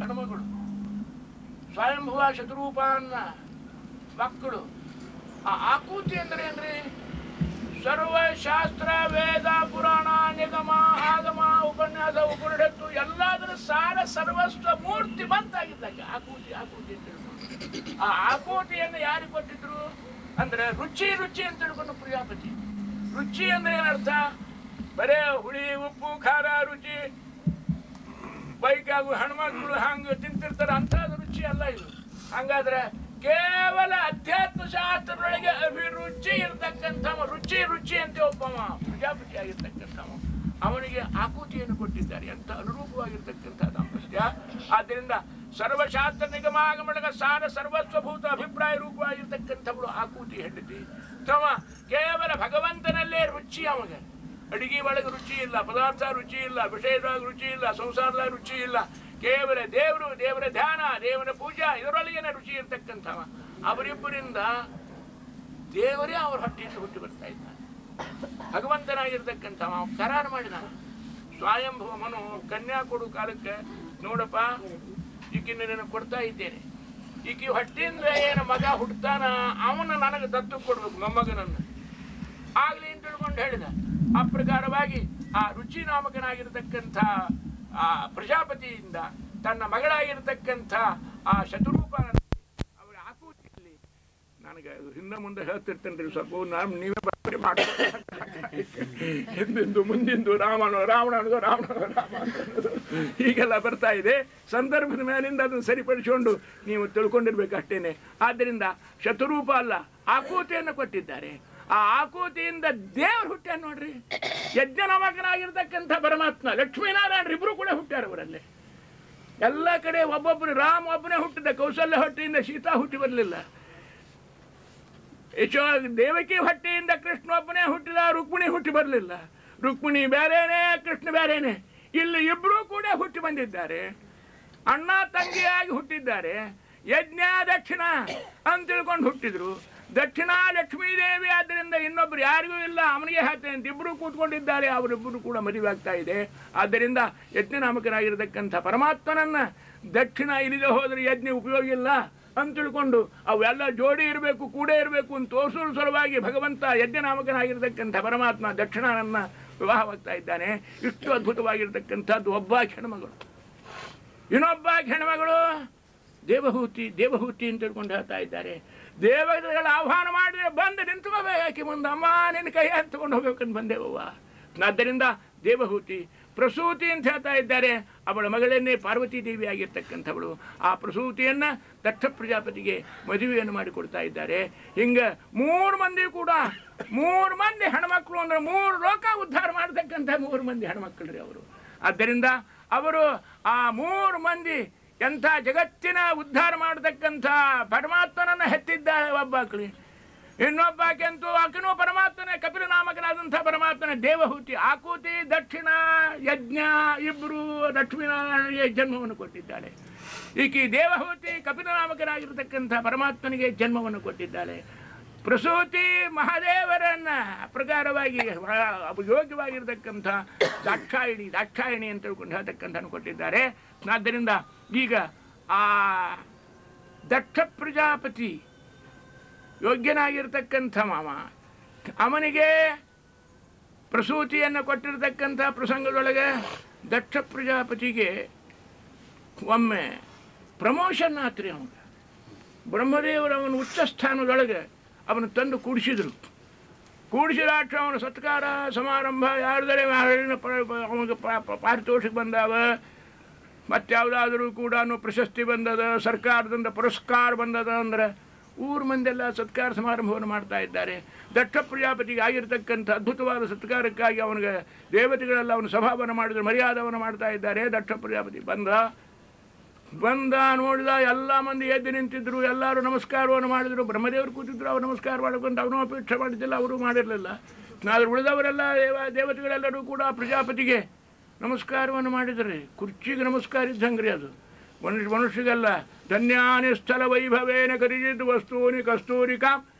ಹೆಣ್ಮಗಳು, ಸ್ವಯಂಭುವ ಶತರೂಪನ್ನ ಮಕ್ಕಳು. ಆ ಆಕೂತಿ ಅಂದ್ರೆ ಏನ್ರಿ? ಸರ್ವಶಾಸ್ತ್ರ ವೇದ ಪುರಾಣ ನಿಗಮ ಆಗಮ ಉಪನ್ಯಾಸ ಉಪನಿಷತ್ತು ಎಲ್ಲದರ ಸಾರ ಸರ್ವಸ್ವ ಮೂರ್ತಿ ಬಂತಾಗಿದ್ದಾಗೆ ಆಕೂತಿ. ಆಕೂತಿ ಅಂತ ಹೇಳ್ಕೊಂಡು ಆ ಆಕೂತಿಯನ್ನು ಯಾರಿಗೆ ಕೊಟ್ಟಿದ್ರು ಅಂದ್ರೆ ರುಚಿ ರುಚಿ ಅಂತ ಹೇಳ್ಕೊಂಡು ಪ್ರಜಾಪತಿ. ರುಚಿ ಅಂದ್ರೆ ಏನರ್ಥ? ಬರೇ ಹುಳಿ ಉಪ್ಪು ಖಾರ ರುಚಿ ಬೈಕಾಗು ಹೆಣ್ಮಕ್ಳು ಹಂಗ ತಿಂತಿರ್ತಾರ ಅಂತದ ರುಚಿ ಅಲ್ಲ ಇದು. ಹಂಗಾದ್ರೆ ಕೇವಲ ಅಧ್ಯಾತ್ಮ ಶಾಸ್ತ್ರದೊಳಗೆ ಅಭಿರುಚಿ ಇರ್ತಕ್ಕಂಥವ ರುಚಿ ರುಚಿ ಅಂತ ಒಬ್ಬವ ಪ್ರಜಾಪತಿ ಆಗಿರ್ತಕ್ಕಂಥವ, ಅವನಿಗೆ ಆಕೂತಿಯನ್ನು ಕೊಟ್ಟಿದ್ದಾರೆ. ಅಂತ ಅನುರೂಪವಾಗಿರ್ತಕ್ಕಂಥ ದಾಂಪತ್ಯ. ಆದ್ದರಿಂದ ಸರ್ವಶಾಸ್ತ್ರ ನಿಗಮಾಗಮನಗ ಸಾರ ಸರ್ವಸ್ವಭೂತ ಅಭಿಪ್ರಾಯ ರೂಪವಾಗಿರ್ತಕ್ಕಂಥವಳು ಆಕೂತಿ ಹೆಂಡತಿ. ತಮ್ಮ ಕೇವಲ ಭಗವಂತನಲ್ಲೇ ರುಚಿ. ಅವನಿಗೆ ಅಡಿಗೆ ಒಳಗೆ ರುಚಿ ಇಲ್ಲ, ಪದಾರ್ಥ ರುಚಿ ಇಲ್ಲ, ವಿಷಯದಾಗ ರುಚಿ ಇಲ್ಲ, ಸಂಸಾರದಾಗ ರುಚಿ ಇಲ್ಲ. ಕೇವಲ ದೇವರು, ದೇವರ ಧ್ಯಾನ, ದೇವರ ಪೂಜಾ ಇದರೊಳಗೇನೆ ರುಚಿ ಇರ್ತಕ್ಕಂಥವ. ಅವರಿಬ್ಬರಿಂದ ದೇವರೇ ಅವ್ರ ಹೊಟ್ಟೆಯಿಂದ ಹುಟ್ಟಿ ಬರ್ತಾ ಇದ್ದಾನೆ. ಭಗವಂತನಾಗಿರ್ತಕ್ಕಂಥವ ಕರಾರು ಮಾಡಿದ. ಸ್ವಯಂಭವ ಮನು ಕನ್ಯಾ ಕೊಡು ಕಾಲಕ್ಕೆ, ನೋಡಪ್ಪ ಈಕಿನ ನಾನು ಕೊಡ್ತಾ ಇದ್ದೇನೆ, ಈಕಿ ಹೊಟ್ಟೆಯಿಂದ ಏನು ಮಗ ಹುಟ್ಟತಾನ ಅವನ ನನಗೆ ದತ್ತು ಕೊಡ್ಬೇಕು, ಮೊಮ್ಮಗನನ್ನು ಆಗ್ಲಿ ಅಂತ ತಿಳ್ಕೊಂಡು ಹೇಳಿದ. ಆ ಪ್ರಕಾರವಾಗಿ ಆ ರುಚಿ ನಾಮಕನಾಗಿರ್ತಕ್ಕಂಥ ಆ ಪ್ರಜಾಪತಿಯಿಂದ ತನ್ನ ಮಗಳಾಗಿರ್ತಕ್ಕಂಥ ಆ ಶತರೂಪ ಅವಳ ಆಕೂತಿಯಲ್ಲಿ, ನನಗೆ ಹಿಂದೆ ಮುಂದೆ ಹೇಳ್ತಿರ್ತೇನೆ ಸ್ವಲ್ಪ ನೀವೇ ಬರ್ಬರಿ ಮಾಡ್ಕೊಂಡು ಹಿಂದಿಂದು ಮುಂದಿಂದು ರಾಮನೋ ರಾವಣನೋ ರಾವಣನೋ ರಾಮ ಅನ್ನೋದು ಹೀಗೆಲ್ಲ ಬರ್ತಾ ಇದೆ. ಸಂದರ್ಭದ ಮೇಲಿಂದ ಅದನ್ನು ಸರಿಪಡಿಸಿಕೊಂಡು ನೀವು ತಿಳ್ಕೊಂಡಿರ್ಬೇಕು ಅಷ್ಟೇನೆ. ಆದ್ದರಿಂದ ಶತರೂಪ ಅಲ್ಲ, ಆಕೂತಿಯನ್ನು ಕೊಟ್ಟಿದ್ದಾರೆ. ಆ ಆಕೂತಿಯಿಂದ ದೇವರು ಹುಟ್ಟ್ಯಾರ ನೋಡ್ರಿ. ಯಜ್ಞ ನಾಮಕನಾಗಿರ್ತಕ್ಕಂಥ ಪರಮಾತ್ಮ ಲಕ್ಷ್ಮೀನಾರಾಯಣ ಇಬ್ರು ಕೂಡ ಹುಟ್ಟ್ಯಾರ ಅವರಲ್ಲಿ. ಎಲ್ಲ ಕಡೆ ಒಬ್ಬೊಬ್ಬರು, ರಾಮ ಒಬ್ಬನೇ ಹುಟ್ಟಿದ, ಕೌಸಲ್ಯ ಹೊಟ್ಟೆಯಿಂದ ಸೀತಾ ಹುಟ್ಟಿ ಬರಲಿಲ್ಲ. ದೇವಕಿ ಹೊಟ್ಟೆಯಿಂದ ಕೃಷ್ಣ ಒಬ್ಬನೇ ಹುಟ್ಟಿದ, ರುಕ್ಮಿಣಿ ಹುಟ್ಟಿ ಬರಲಿಲ್ಲ. ರುಕ್ಮಿಣಿ ಬೇರೆನೆ, ಕೃಷ್ಣ ಬೇರೆನೆ. ಇಲ್ಲಿ ಇಬ್ರು ಕೂಡ ಹುಟ್ಟಿ ಬಂದಿದ್ದಾರೆ, ಅಣ್ಣ ತಂಗಿಯಾಗಿ ಹುಟ್ಟಿದ್ದಾರೆ. ಯಜ್ಞ ದಕ್ಷಿಣ ಅಂತ ತಿಳ್ಕೊಂಡು ಹುಟ್ಟಿದ್ರು. ದಕ್ಷಿಣ ಲಕ್ಷ್ಮೀದೇವಿ, ಆದ್ದರಿಂದ ಇನ್ನೊಬ್ರು ಯಾರಿಗೂ ಇಲ್ಲ, ಅವನಿಗೆ ಹೇಳ್ತೇನೆ ಅಂತ ಇಬ್ಬರು ಕೂತ್ಕೊಂಡಿದ್ದಾರೆ. ಅವರಿಬ್ಬರು ಕೂಡ ಮದುವೆ ಆಗ್ತಾ ಇದೆ. ಆದ್ದರಿಂದ ಯಜ್ಞ ನಾಮಕನಾಗಿರತಕ್ಕಂಥ ಪರಮಾತ್ಮನನ್ನ ದಕ್ಷಿಣ ಇಳಿದು ಹೋದ್ರೆ ಯಜ್ಞ ಉಪಯೋಗ ಇಲ್ಲ ಅಂತ ತಿಳ್ಕೊಂಡು ಅವೆಲ್ಲ ಜೋಡಿ ಇರಬೇಕು, ಕೂಡ ಇರಬೇಕು ಅಂತ ತೋರಿಸುವ ಸಲುವಾಗಿ ಭಗವಂತ ಯಜ್ಞ ನಾಮಕನಾಗಿರ್ತಕ್ಕಂಥ ಪರಮಾತ್ಮ ದಕ್ಷಿಣನನ್ನ ವಿವಾಹವಾಗ್ತಾ ಇದ್ದಾನೆ. ಇಷ್ಟು ಅದ್ಭುತವಾಗಿರ್ತಕ್ಕಂಥದ್ದು ಒಬ್ಬ ಹೆಣ್ಮಗಳು. ಇನ್ನೊಬ್ಬ ಹೆಣ್ಮಗಳು ದೇವಹೂತಿ. ದೇವಹೂತಿ ಅಂತ ತಿಳ್ಕೊಂಡು ಹೇಳ್ತಾ ಇದ್ದಾರೆ. ದೇವತೆಗಳ ಆಹ್ವಾನ ಮಾಡಿದ್ರೆ ಬಂದು ನಿಂತ್ಕೋಬೇಕಾಕಿ ಮುಂದೆ, ಅಮ್ಮ ನಿನ್ನ ಕೈ ಹತ್ಕೊಂಡು ಹೋಗ್ಬೇಕಂತ ಬಂದೇವವ್ವ. ಆದ್ದರಿಂದ ದೇವಹೂತಿ. ಪ್ರಸೂತಿ ಅಂತ ಹೇಳ್ತಾ ಇದ್ದಾರೆ. ಅವಳ ಮಗಳನ್ನೇ ಪಾರ್ವತಿ ದೇವಿ ಆಗಿರ್ತಕ್ಕಂಥವಳು. ಆ ಪ್ರಸೂತಿಯನ್ನ ದಕ್ಷ ಪ್ರಜಾಪತಿಗೆ ಮದುವೆಯನ್ನು ಮಾಡಿಕೊಡ್ತಾ ಇದ್ದಾರೆ. ಹಿಂಗ 3 ಮಂದಿ ಕೂಡ, 3 ಮಂದಿ ಹೆಣ್ಮಕ್ಳು ಅಂದ್ರೆ 3 ಲೋಕ ಉದ್ಧಾರ ಮಾಡತಕ್ಕಂಥ 3 ಮಂದಿ ಹೆಣ್ಮಕ್ಳ್ರಿ ಅವರು. ಆದ್ದರಿಂದ ಅವರು ಆ 3 ಮಂದಿ ಎಂಥ ಜಗತ್ತಿನ ಉದ್ಧಾರ ಮಾಡತಕ್ಕಂಥ ಪರಮಾತ್ಮನನ್ನು ಹೆತ್ತಿದ್ದಾರೆ ಒಬ್ಬಾಕಳಿ. ಇನ್ನೊಬ್ಬಾಕೆಂತೂ ಆಕೆನೂ ಪರಮಾತ್ಮನೇ, ಕಪಿಲ ನಾಮಕನಾದಂಥ ಪರಮಾತ್ಮನೇ ದೇವಹೂತಿ. ಆಕೂತಿ ದಕ್ಷಿಣ ಯಜ್ಞ ಇಬ್ಬರು ಲಕ್ಷ್ಮೀನಾರಾಯಣನಿಗೆ ಜನ್ಮವನ್ನು ಕೊಟ್ಟಿದ್ದಾಳೆ. ಈಕೆ ದೇವಹೂತಿ ಕಪಿಲ ನಾಮಕನಾಗಿರ್ತಕ್ಕಂಥ ಪರಮಾತ್ಮನಿಗೆ ಜನ್ಮವನ್ನು ಕೊಟ್ಟಿದ್ದಾಳೆ. ಪ್ರಸೂತಿ ಮಹಾದೇವರನ್ನ ಪ್ರಕಾರವಾಗಿ ಯೋಗ್ಯವಾಗಿರ್ತಕ್ಕಂಥ ದಾಕ್ಷಾಯಿಣಿ ಅಂತ ತಿಳ್ಕೊಂಡು ಹೇಳ್ತಕ್ಕಂಥ ಕೊಟ್ಟಿದ್ದಾರೆ. ಆದ್ದರಿಂದ ಈಗ ಆ ದಕ್ಷ ಪ್ರಜಾಪತಿ ಯೋಗ್ಯನಾಗಿರ್ತಕ್ಕಂಥ ಮಾವ, ಅವನಿಗೆ ಪ್ರಸೂತಿಯನ್ನು ಕೊಟ್ಟಿರ್ತಕ್ಕಂಥ ಪ್ರಸಂಗದೊಳಗೆ ದಕ್ಷ ಪ್ರಜಾಪತಿಗೆ ಒಮ್ಮೆ ಪ್ರಮೋಷನ್ ಆತ್ರಿ. ಅವನಿಗೆ ಬ್ರಹ್ಮದೇವರು ಅವನ ಉಚ್ಚ ಸ್ಥಾನದೊಳಗೆ ಅವನು ತಂದು ಕೂಡಿಸಿದ್ರು. ಕೂಡಿಸಿದಾಕ್ಷ ಅವನ ಸತ್ಕಾರ ಸಮಾರಂಭ ಯಾರ್ದರೆ ಅವನಿಗೆ ಪಾರಿತೋಷಿಕ ಬಂದಾವ, ಮತ್ತಾವುದಾದರೂ ಕೂಡ ಪ್ರಶಸ್ತಿ ಬಂದದ, ಸರ್ಕಾರದಿಂದ ಪುರಸ್ಕಾರ ಬಂದದ ಅಂದ್ರೆ ಊರ ಮಂದೆಲ್ಲ ಸತ್ಕಾರ ಸಮಾರಂಭವನ್ನು ಮಾಡ್ತಾ ಇದ್ದಾರೆ. ದಕ್ಷ ಪ್ರಜಾಪತಿಗೆ ಆಗಿರ್ತಕ್ಕಂಥ ಅದ್ಭುತವಾದ ಸತ್ಕಾರಕ್ಕಾಗಿ ಅವನಿಗೆ ದೇವತೆಗಳೆಲ್ಲ ಅವನ ಸಭಾವನ್ನು ಮಾಡಿದ್ರು, ಮರ್ಯಾದವನ್ನು ಮಾಡ್ತಾ ಇದ್ದಾರೆ. ದಕ್ಷ ಪ್ರಜಾಪತಿ ಬಂದ ನೋಡಿದ, ಎಲ್ಲ ಮಂದಿ ಎದ್ದು ನಿಂತಿದ್ರು, ಎಲ್ಲರೂ ನಮಸ್ಕಾರವನ್ನು ಮಾಡಿದ್ರು. ಬ್ರಹ್ಮದೇವರು ಕೂತಿದ್ರು, ಅವ್ರು ನಮಸ್ಕಾರ ಮಾಡ್ಕೊಂತ ಅವನು ಅಪೇಕ್ಷೆ ಮಾಡಿದ್ದಿಲ್ಲ, ಅವರು ಮಾಡಿರಲಿಲ್ಲ. ಆದ್ರೆ ಉಳಿದವರೆಲ್ಲ ದೇವತೆಗಳೆಲ್ಲರೂ ಕೂಡ ಪ್ರಜಾಪತಿಗೆ ನಮಸ್ಕಾರವನ್ನು ಮಾಡಿದರೆ. ಕುರ್ಚಿಗೆ ನಮಸ್ಕಾರ ಇದ್ದಂಗ್ರಿ ಅದು, ಮನುಷ್ಯಗೆಲ್ಲ. ಧನ್ಯಾನಿ ಸ್ಥಳ ವೈಭವೇನ ಕರಿಜಿದ್ದು ವಸ್ತೂನಿ ಕಸ್ತೂರಿಕಾ.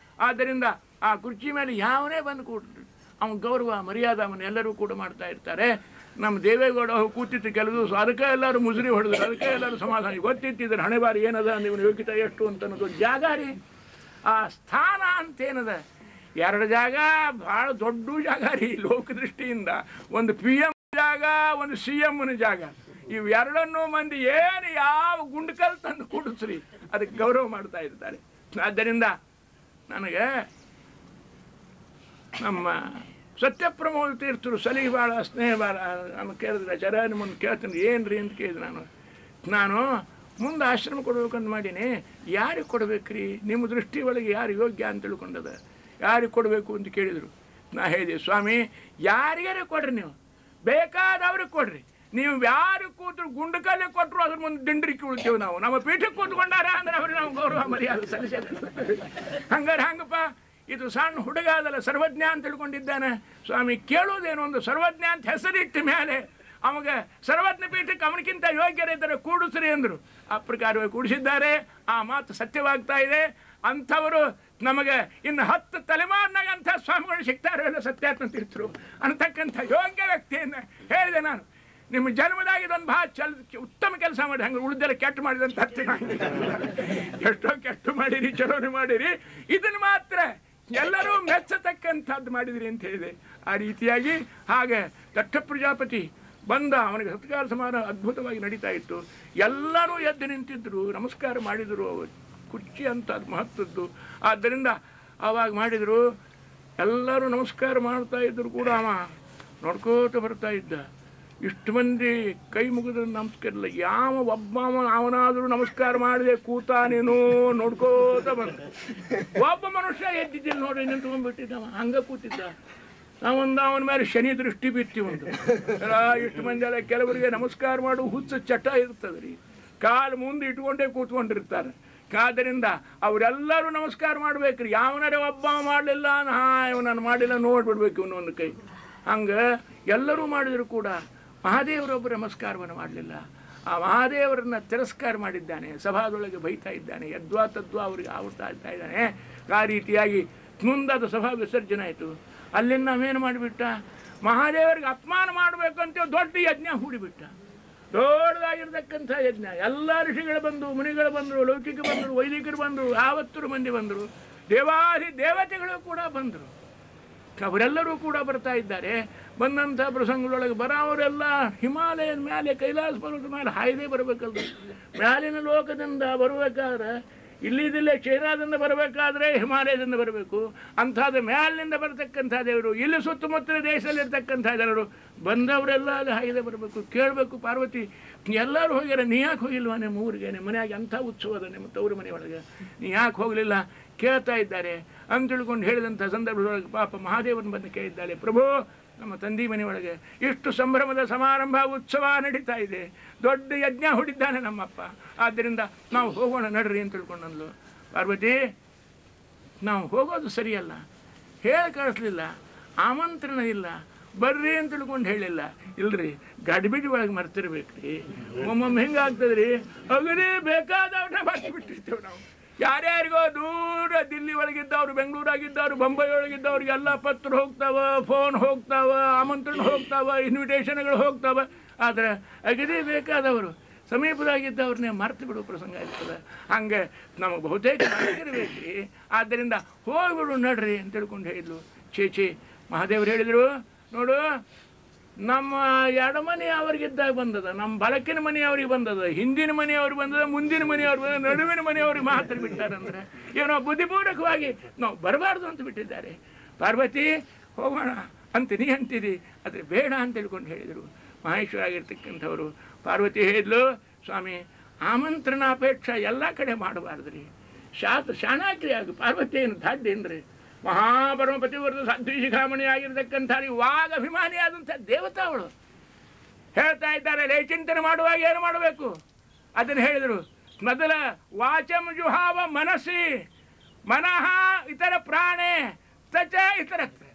ಆದ್ದರಿಂದ ಆ ಕುರ್ಚಿ ಮೇಲೆ ಯಾವನೇ ಬಂದು ಕೂಡ್ರಿ ಅವನ ಗೌರವ ಮರ್ಯಾದೆ ಅವನ್ನೆಲ್ಲರೂ ಕೂಡ ಮಾಡ್ತಾ ಇರ್ತಾರೆ. ನಮ್ಮ ದೇವೇಗೌಡ ಕೂತಿತ್ತು ಕೆಲವು ದಿವಸ, ಅದಕ್ಕೆ ಎಲ್ಲರೂ ಮುಸುರಿ ಹೊಡೆದ್ರು, ಅದಕ್ಕೆ ಎಲ್ಲರೂ ಸಮಾಧಾನ ಗೊತ್ತಿತ್ತಿದ್ರೆ ಹಣೆ ಬಾರಿ ಏನದ ನೀವು ಯೋಗ್ಯತೆ ಎಷ್ಟು ಅಂತ ಅನ್ನೋದು ಜಾಗ ರೀ. ಆ ಸ್ಥಾನ ಅಂತೇನದ 2 ಜಾಗ ಭಾಳ ದೊಡ್ಡ ಜಾಗ ರೀ ಲೋಕದೃಷ್ಟಿಯಿಂದ. ಒಂದು PM ಜಾಗ, ಒಂದು CMನ ಜಾಗ. ಇವೆರಡನ್ನೂ ಮಂದಿ ಏನು ಯಾವ ಗುಂಡ್ಕಲ್ ತಂದು ಕೂಡಿಸ್ರಿ ಅದಕ್ಕೆ ಗೌರವ ಮಾಡ್ತಾ ಇರ್ತಾರೆ. ಆದ್ದರಿಂದ ನನಗೆ ನಮ್ಮ ಸತ್ಯಪ್ರಮೋದ ತೀರ್ಥರು ಸಲಿಗೆ ಭಾಳ ಸ್ನೇಹ ಭಾಳ ನಾನು ಕೇಳಿದ್ರೆ ಜರ ನಿಮ್ಮನ್ನು ಕೇಳ್ತೀನಿ ಏನು ರೀ ಅಂತ ಕೇಳಿದೆ. ನಾನು ಮುಂದೆ ಆಶ್ರಮ ಕೊಡ್ಬೇಕಂತ ಮಾಡೀನಿ, ಯಾರಿಗೆ ಕೊಡ್ಬೇಕ್ರಿ ನಿಮ್ಮ ದೃಷ್ಟಿ ಒಳಗೆ ಯಾರು ಯೋಗ್ಯ ಅಂತ ತಿಳ್ಕೊಂಡದ, ಯಾರಿಗೆ ಕೊಡಬೇಕು ಅಂತ ಕೇಳಿದರು. ನಾ ಹೇಳಿದೆ, ಸ್ವಾಮಿ ಯಾರಿಗಾರೆ ಕೊಡ್ರಿ, ನೀವು ಬೇಕಾದವ್ರಿಗೆ ಕೊಡ್ರಿ, ನೀವು ಯಾರು ಕೂತ್ರು ಗುಂಡಕಲ್ಲೇ ಕೊಟ್ಟರು ಅದ್ರ ಮುಂದೆ ದಿಂಡ್ರಿಕ್ಕಿ ಉಳ್ತೇವೆ ನಾವು. ನಮ್ಮ ಪೀಠಕ್ಕೆ ಕೂತ್ಕೊಂಡಾರ ಅಂದ್ರೆ ಅವ್ರಿಗೆ ನಾವು ಗೌರವ ಮರ್ಯಾದೆ ಸಲ್ಲಿಸ. ಹಂಗಾರೆ ಹಂಗಪ್ಪ, ಇದು ಸಣ್ಣ ಹುಡುಗ ಅದಲ್ಲ, ಸರ್ವಜ್ಞ ಅಂತ ತಿಳ್ಕೊಂಡಿದ್ದಾನೆ. ಸ್ವಾಮಿ ಕೇಳೋದೇನು, ಒಂದು ಸರ್ವಜ್ಞ ಅಂತ ಹೆಸರಿಟ್ಟ ಮೇಲೆ ಅವಾಗ ಸರ್ವಜ್ಞ ಪೀಠಕ್ಕೆ ಅವನಕ್ಕಿಂತ ಯೋಗ್ಯರಿದ್ದರೆ ಕೂಡಿಸ್ರಿ ಅಂದರು. ಆ ಪ್ರಕಾರವಾಗಿ ಕೂಡಿಸಿದ್ದಾರೆ. ಆ ಮಾತು ಸತ್ಯವಾಗ್ತಾ ಇದೆ. ಅಂಥವರು ನಮಗೆ ಇನ್ನು 10 ತಲೆಮಾರಿನಾಗ ಅಂಥ ಸ್ವಾಮಿಗಳು ಸಿಗ್ತಾರೋ ಇಲ್ಲ ಸತ್ಯಾತ್ಮ ತೀರ್ಥರು ಅನ್ನತಕ್ಕಂಥ ಯೋಗ್ಯ ವ್ಯಕ್ತಿಯನ್ನು ಹೇಳಿದೆ ನಾನು. ನಿಮ್ಮ ಜನ್ಮದಾಗ ಇದೊಂದು ಭಾಳ ಉತ್ತಮ ಕೆಲಸ ಮಾಡಿ, ಹಂಗೆ ಉಳಿದೆಲ್ಲ ಕೆಟ್ಟು ಮಾಡಿದಂತ ಎಷ್ಟೋ ಕೆಟ್ಟು ಮಾಡಿರಿ, ಚಲೋನೆ ಮಾಡಿರಿ, ಇದನ್ನು ಮಾತ್ರ ಎಲ್ಲರೂ ಮೆಚ್ಚತಕ್ಕಂಥದ್ದು ಮಾಡಿದ್ರಿ ಅಂತ ಹೇಳಿದೆ. ಆ ರೀತಿಯಾಗಿ ಹಾಗೆ ದಟ್ಟ ಪ್ರಜಾಪತಿ ಬಂದ, ಅವನಿಗೆ ಸತ್ಕಾರ ಸಮಾರಂಭ ಅದ್ಭುತವಾಗಿ ನಡೀತಾ ಇತ್ತು. ಎಲ್ಲರೂ ಎದ್ದು ನಿಂತಿದ್ರು, ನಮಸ್ಕಾರ ಮಾಡಿದರು. ಕುರ್ಚಿ ಅಂತ ಅದು ಮಹತ್ವದ್ದು. ಆದ್ದರಿಂದ ಆವಾಗ ಮಾಡಿದರು, ಎಲ್ಲರೂ ನಮಸ್ಕಾರ ಮಾಡ್ತಾ ಇದ್ದರು ಕೂಡ ಅವ ನೋಡ್ಕೋತ ಬರ್ತಾ ಇದ್ದ. ಇಷ್ಟು ಮಂದಿ ಕೈ ಮುಗಿದ್ರು ನಮಸ್ಕಾರ ಇಲ್ಲ. ಯಾವ ಅವನಾದರೂ ನಮಸ್ಕಾರ ಮಾಡಿದೆ ಕೂತಾನೇನೋ ನೋಡ್ಕೋತ ಬಂದ. ಒಬ್ಬ ಮನುಷ್ಯ ಎದ್ದಿದ್ದಿಲ್ಲ ನೋಡಿ, ನಿಂತ್ಕೊಂಡ್ಬಿಟ್ಟಿದ್ದವ, ಹಂಗೆ ಕೂತಿದ್ದ. ನಾವೊಂದು ಅವನ ಮೇಲೆ ಶನಿ ದೃಷ್ಟಿ ಬಿತ್ತಿ ಒಂದು ಎಲ್ಲ. ಇಷ್ಟು ಮಂದಿ ಅಲ್ಲ, ಕೆಲವರಿಗೆ ನಮಸ್ಕಾರ ಮಾಡು ಹುಚ್ಚು ಚಟ ಇರ್ತದೆ ರೀ, ಕಾಲು ಮುಂದೆ ಇಟ್ಕೊಂಡೇ ಕೂತ್ಕೊಂಡಿರ್ತಾರೆ. ಆದ್ದರಿಂದ ಅವರೆಲ್ಲರೂ ನಮಸ್ಕಾರ ಮಾಡ್ಬೇಕ್ರಿ. ಯಾವನಾರೇ ಒಬ್ಬ ಮಾಡಲಿಲ್ಲ, ಇವನನ್ನು ಮಾಡಿಲ್ಲ ನೋಡ್ಬಿಡ್ಬೇಕು ಇವನೊಂದು ಕೈ. ಹಂಗೆ ಎಲ್ಲರೂ ಮಾಡಿದ್ರು ಕೂಡ ಮಹಾದೇವರೊಬ್ಬರು ನಮಸ್ಕಾರವನ್ನು ಮಾಡಲಿಲ್ಲ. ಆ ಮಹಾದೇವರನ್ನ ತಿರಸ್ಕಾರ ಮಾಡಿದ್ದಾನೆ, ಸಭಾದೊಳಗೆ ಬೈತಾ ಇದ್ದಾನೆ, ಯದ್ವಾ ತದ್ವಾ ಅವ್ರಿಗೆ ಆವರ್ತಾ ಇದ್ದಾನೆ. ಆ ರೀತಿಯಾಗಿ ಮುಂದಾದ ಸಭಾ ವಿಸರ್ಜನೆ ಆಯಿತು. ಅಲ್ಲಿಂದ ನಾವೇನು ಮಾಡಿಬಿಟ್ಟ, ಮಹಾದೇವರಿಗೆ ಅಪಮಾನ ಮಾಡಬೇಕಂತ ದೊಡ್ಡ ಯಜ್ಞ ಹೂಡಿಬಿಟ್ಟ. ದೊಡ್ಡದಾಗಿರ್ತಕ್ಕಂಥ ಯಜ್ಞ. ಎಲ್ಲ ಋಷಿಗಳು ಬಂದು, ಮುನಿಗಳು ಬಂದರು, ಲೌಕಿಕ ಬಂದರು, ವೈದಿಕರು ಬಂದರು, ಆವತ್ತರು ಮಂದಿ ಬಂದರು, ದೇವತೆಗಳು ಕೂಡ ಬಂದರು. ಅವರೆಲ್ಲರೂ ಕೂಡ ಬರ್ತಾ ಇದ್ದಾರೆ. ಬಂದಂಥ ಪ್ರಸಂಗದೊಳಗೆ ಬರೋವರೆಲ್ಲ ಹಿಮಾಲಯದ ಮೇಲೆ, ಕೈಲಾಸ ಪರ್ವತದ ಮೇಲೆ ಹಾಯ್ದೇ ಬರಬೇಕಲ್ರಿ. ಮ್ಯಾಲಿನ ಲೋಕದಿಂದ ಬರಬೇಕಾದ್ರೆ, ಇಲ್ಲಿದ್ದಿಲ್ಲೇ ಚೈನಾದಿಂದ ಬರಬೇಕಾದ್ರೆ ಹಿಮಾಲಯದಿಂದ ಬರಬೇಕು. ಅಂಥದ್ದು ಮ್ಯಾಲಿನಿಂದ ಬರತಕ್ಕಂಥ ದೇವರು, ಇಲ್ಲಿ ಸುತ್ತಮುತ್ತಲ ದೇಶದಲ್ಲಿರ್ತಕ್ಕಂಥ ಜನರು ಬಂದವರೆಲ್ಲ ಅಲ್ಲಿ ಹಾಯ್ದೇ ಬರಬೇಕು. ಕೇಳಬೇಕು, ಪಾರ್ವತಿ ಎಲ್ಲರೂ ಹೋಗ್ಯಾರ, ನೀ ಯಾಕೆ ಹೋಗಿಲ್ವ ನಿಮ್ಮ ಊರಿಗೆ? ನಿಮ್ಮ ಮನೆಯಾಗಿ ಅಂಥ ಉತ್ಸವದ ನಿಮ್ಮ ತವರು ಮನೆಯೊಳಗೆ, ನೀ ಯಾಕೆ ಹೋಗಲಿಲ್ಲ ಕೇಳ್ತಾ ಇದ್ದಾರೆ ಅಂತ ತಿಳ್ಕೊಂಡು ಹೇಳಿದಂಥ ಸಂದರ್ಭದೊಳಗೆ ಪಾಪ ಮಹಾದೇವನ ಬಂದು ಕೇಳಿದ್ದಾಳೆ, ಪ್ರಭು ನಮ್ಮ ತಂದೆ ಮನೆಯೊಳಗೆ ಇಷ್ಟು ಸಂಭ್ರಮದ ಸಮಾರಂಭ ಉತ್ಸವ ನಡೀತಾ ಇದೆ, ದೊಡ್ಡ ಯಜ್ಞ ಹೂಡಿದ್ದಾನೆ ನಮ್ಮಪ್ಪ, ಆದ್ದರಿಂದ ನಾವು ಹೋಗೋಣ ನಡ್ರಿ ಅಂತ ತಿಳ್ಕೊಂಡಂದ್ಲು. ಪಾರ್ವತಿ ನಾವು ಹೋಗೋದು ಸರಿಯಲ್ಲ, ಹೇಳಿ ಕಳಿಸ್ಲಿಲ್ಲ, ಆಮಂತ್ರಣ ಇಲ್ಲ, ಬರ್ರಿ ಅಂತ ತಿಳ್ಕೊಂಡು ಹೇಳಿಲ್ಲ. ಇಲ್ರಿ ಗಡ್ಬಿಡಿ ಒಳಗೆ ಮರ್ತಿರ್ಬೇಕ್ರಿ, ಒಮ್ಮೊಮ್ಮೆ ಹೆಂಗಾಗ್ತದ್ರಿ, ಅಗದಿ ಬೇಕಾದವ್ರನ್ನ ಮರ್ತಿಬಿಟ್ಟಿರ್ತೇವೆ ನಾವು. ಯಾರ್ಯಾರಿಗೋ ದೂರ ದಿಲ್ಲಿ ಒಳಗಿದ್ದವ್ರು, ಬೆಂಗಳೂರಾಗಿದ್ದವ್ರು, ಬೊಂಬೈ ಒಳಗಿದ್ದವ್ರಿಗೆ ಎಲ್ಲ ಪತ್ರ ಹೋಗ್ತಾವ, ಫೋನ್ ಹೋಗ್ತಾವ, ಆಮಂತ್ರಣ ಹೋಗ್ತಾವ, ಇನ್ವಿಟೇಷನ್ಗಳು ಹೋಗ್ತಾವ. ಆದರೆ ಅಗದಿ ಬೇಕಾದವರು ಸಮೀಪದಾಗಿದ್ದವ್ರನ್ನೇ ಮರ್ತು ಬಿಡೋ ಪ್ರಸಂಗ ಇರ್ತದೆ. ಹಂಗೆ ನಮಗೆ ಬಹುತೇಕ ಇರಬೇಕ್ರಿ. ಆದ್ದರಿಂದ ಹೋಗ್ಬಿಡು ನಡ್ರಿ ಅಂತ ತಿಳ್ಕೊಂಡು ಹೇಳಿದ್ಲು. ಚೇಚಿ ಮಹಾದೇವ್ರು ಹೇಳಿದರು, ನೋಡು ನಮ್ಮ ಎಡಮನೆ ಅವ್ರಿಗಿದ್ದಾಗ ಬಂದದ, ನಮ್ಮ ಬಲಕಿನ ಮನೆಯವ್ರಿಗೆ ಬಂದದ, ಹಿಂದಿನ ಮನೆಯವ್ರಿಗೆ ಬಂದದ, ಮುಂದಿನ ಮನೆಯವ್ರಿಗೆ ಬಂದದ, ನಡುವಿನ ಮನೆಯವ್ರಿಗೆ ಮಾತ್ರ ಬಿಟ್ಟಾರಂದ್ರೆ ಏನೋ ಬುದ್ಧಿಪೂರ್ವಕವಾಗಿ ನಾವು ಬರಬಾರ್ದು ಅಂತ ಬಿಟ್ಟಿದ್ದಾರೆ. ಪಾರ್ವತಿ ಹೋಗೋಣ ಅಂತೀನಿ ಅಂತಿದಿ, ಆದರೆ ಬೇಡ ಅಂತ ತಿಳ್ಕೊಂಡು ಹೇಳಿದರು. ಮಹೇಶ್ವರಾಗಿರ್ತಕ್ಕಂಥವರು ಪಾರ್ವತಿ ಹೇಳಿದ್ಲು, ಸ್ವಾಮಿ ಆಮಂತ್ರಣಾಪೇಕ್ಷ ಎಲ್ಲ ಕಡೆ ಮಾಡಬಾರ್ದ್ರಿ, ಶಾಣಾಕ್ರಿ ಆಗ. ಪಾರ್ವತಿ ಏನು ದಾಡ್ಡಿ ಅಂದರೆ ಮಹಾಪರಮಪತಿವರ್ತ ಸಾಧ್ವಿ ಆಗಿರ್ತಕ್ಕಂಥ ವಾಗಭಿಮಾನಿ ಆದಂಥ ದೇವತಾ ಅವಳು ಹೇಳ್ತಾ ಇದ್ದಾರೆ. ಲಯಚಿಂತನೆ ಮಾಡುವಾಗ ಏನು ಮಾಡಬೇಕು ಅದನ್ನು ಹೇಳಿದರು. ಮೊದಲ ವಾಚಂ ಜುಹಾವ ಮನಸ್ಸಿ ಮನಃ ಇತರ ಪ್ರಾಣೆ ಸಚ ಇತರತ್ರ,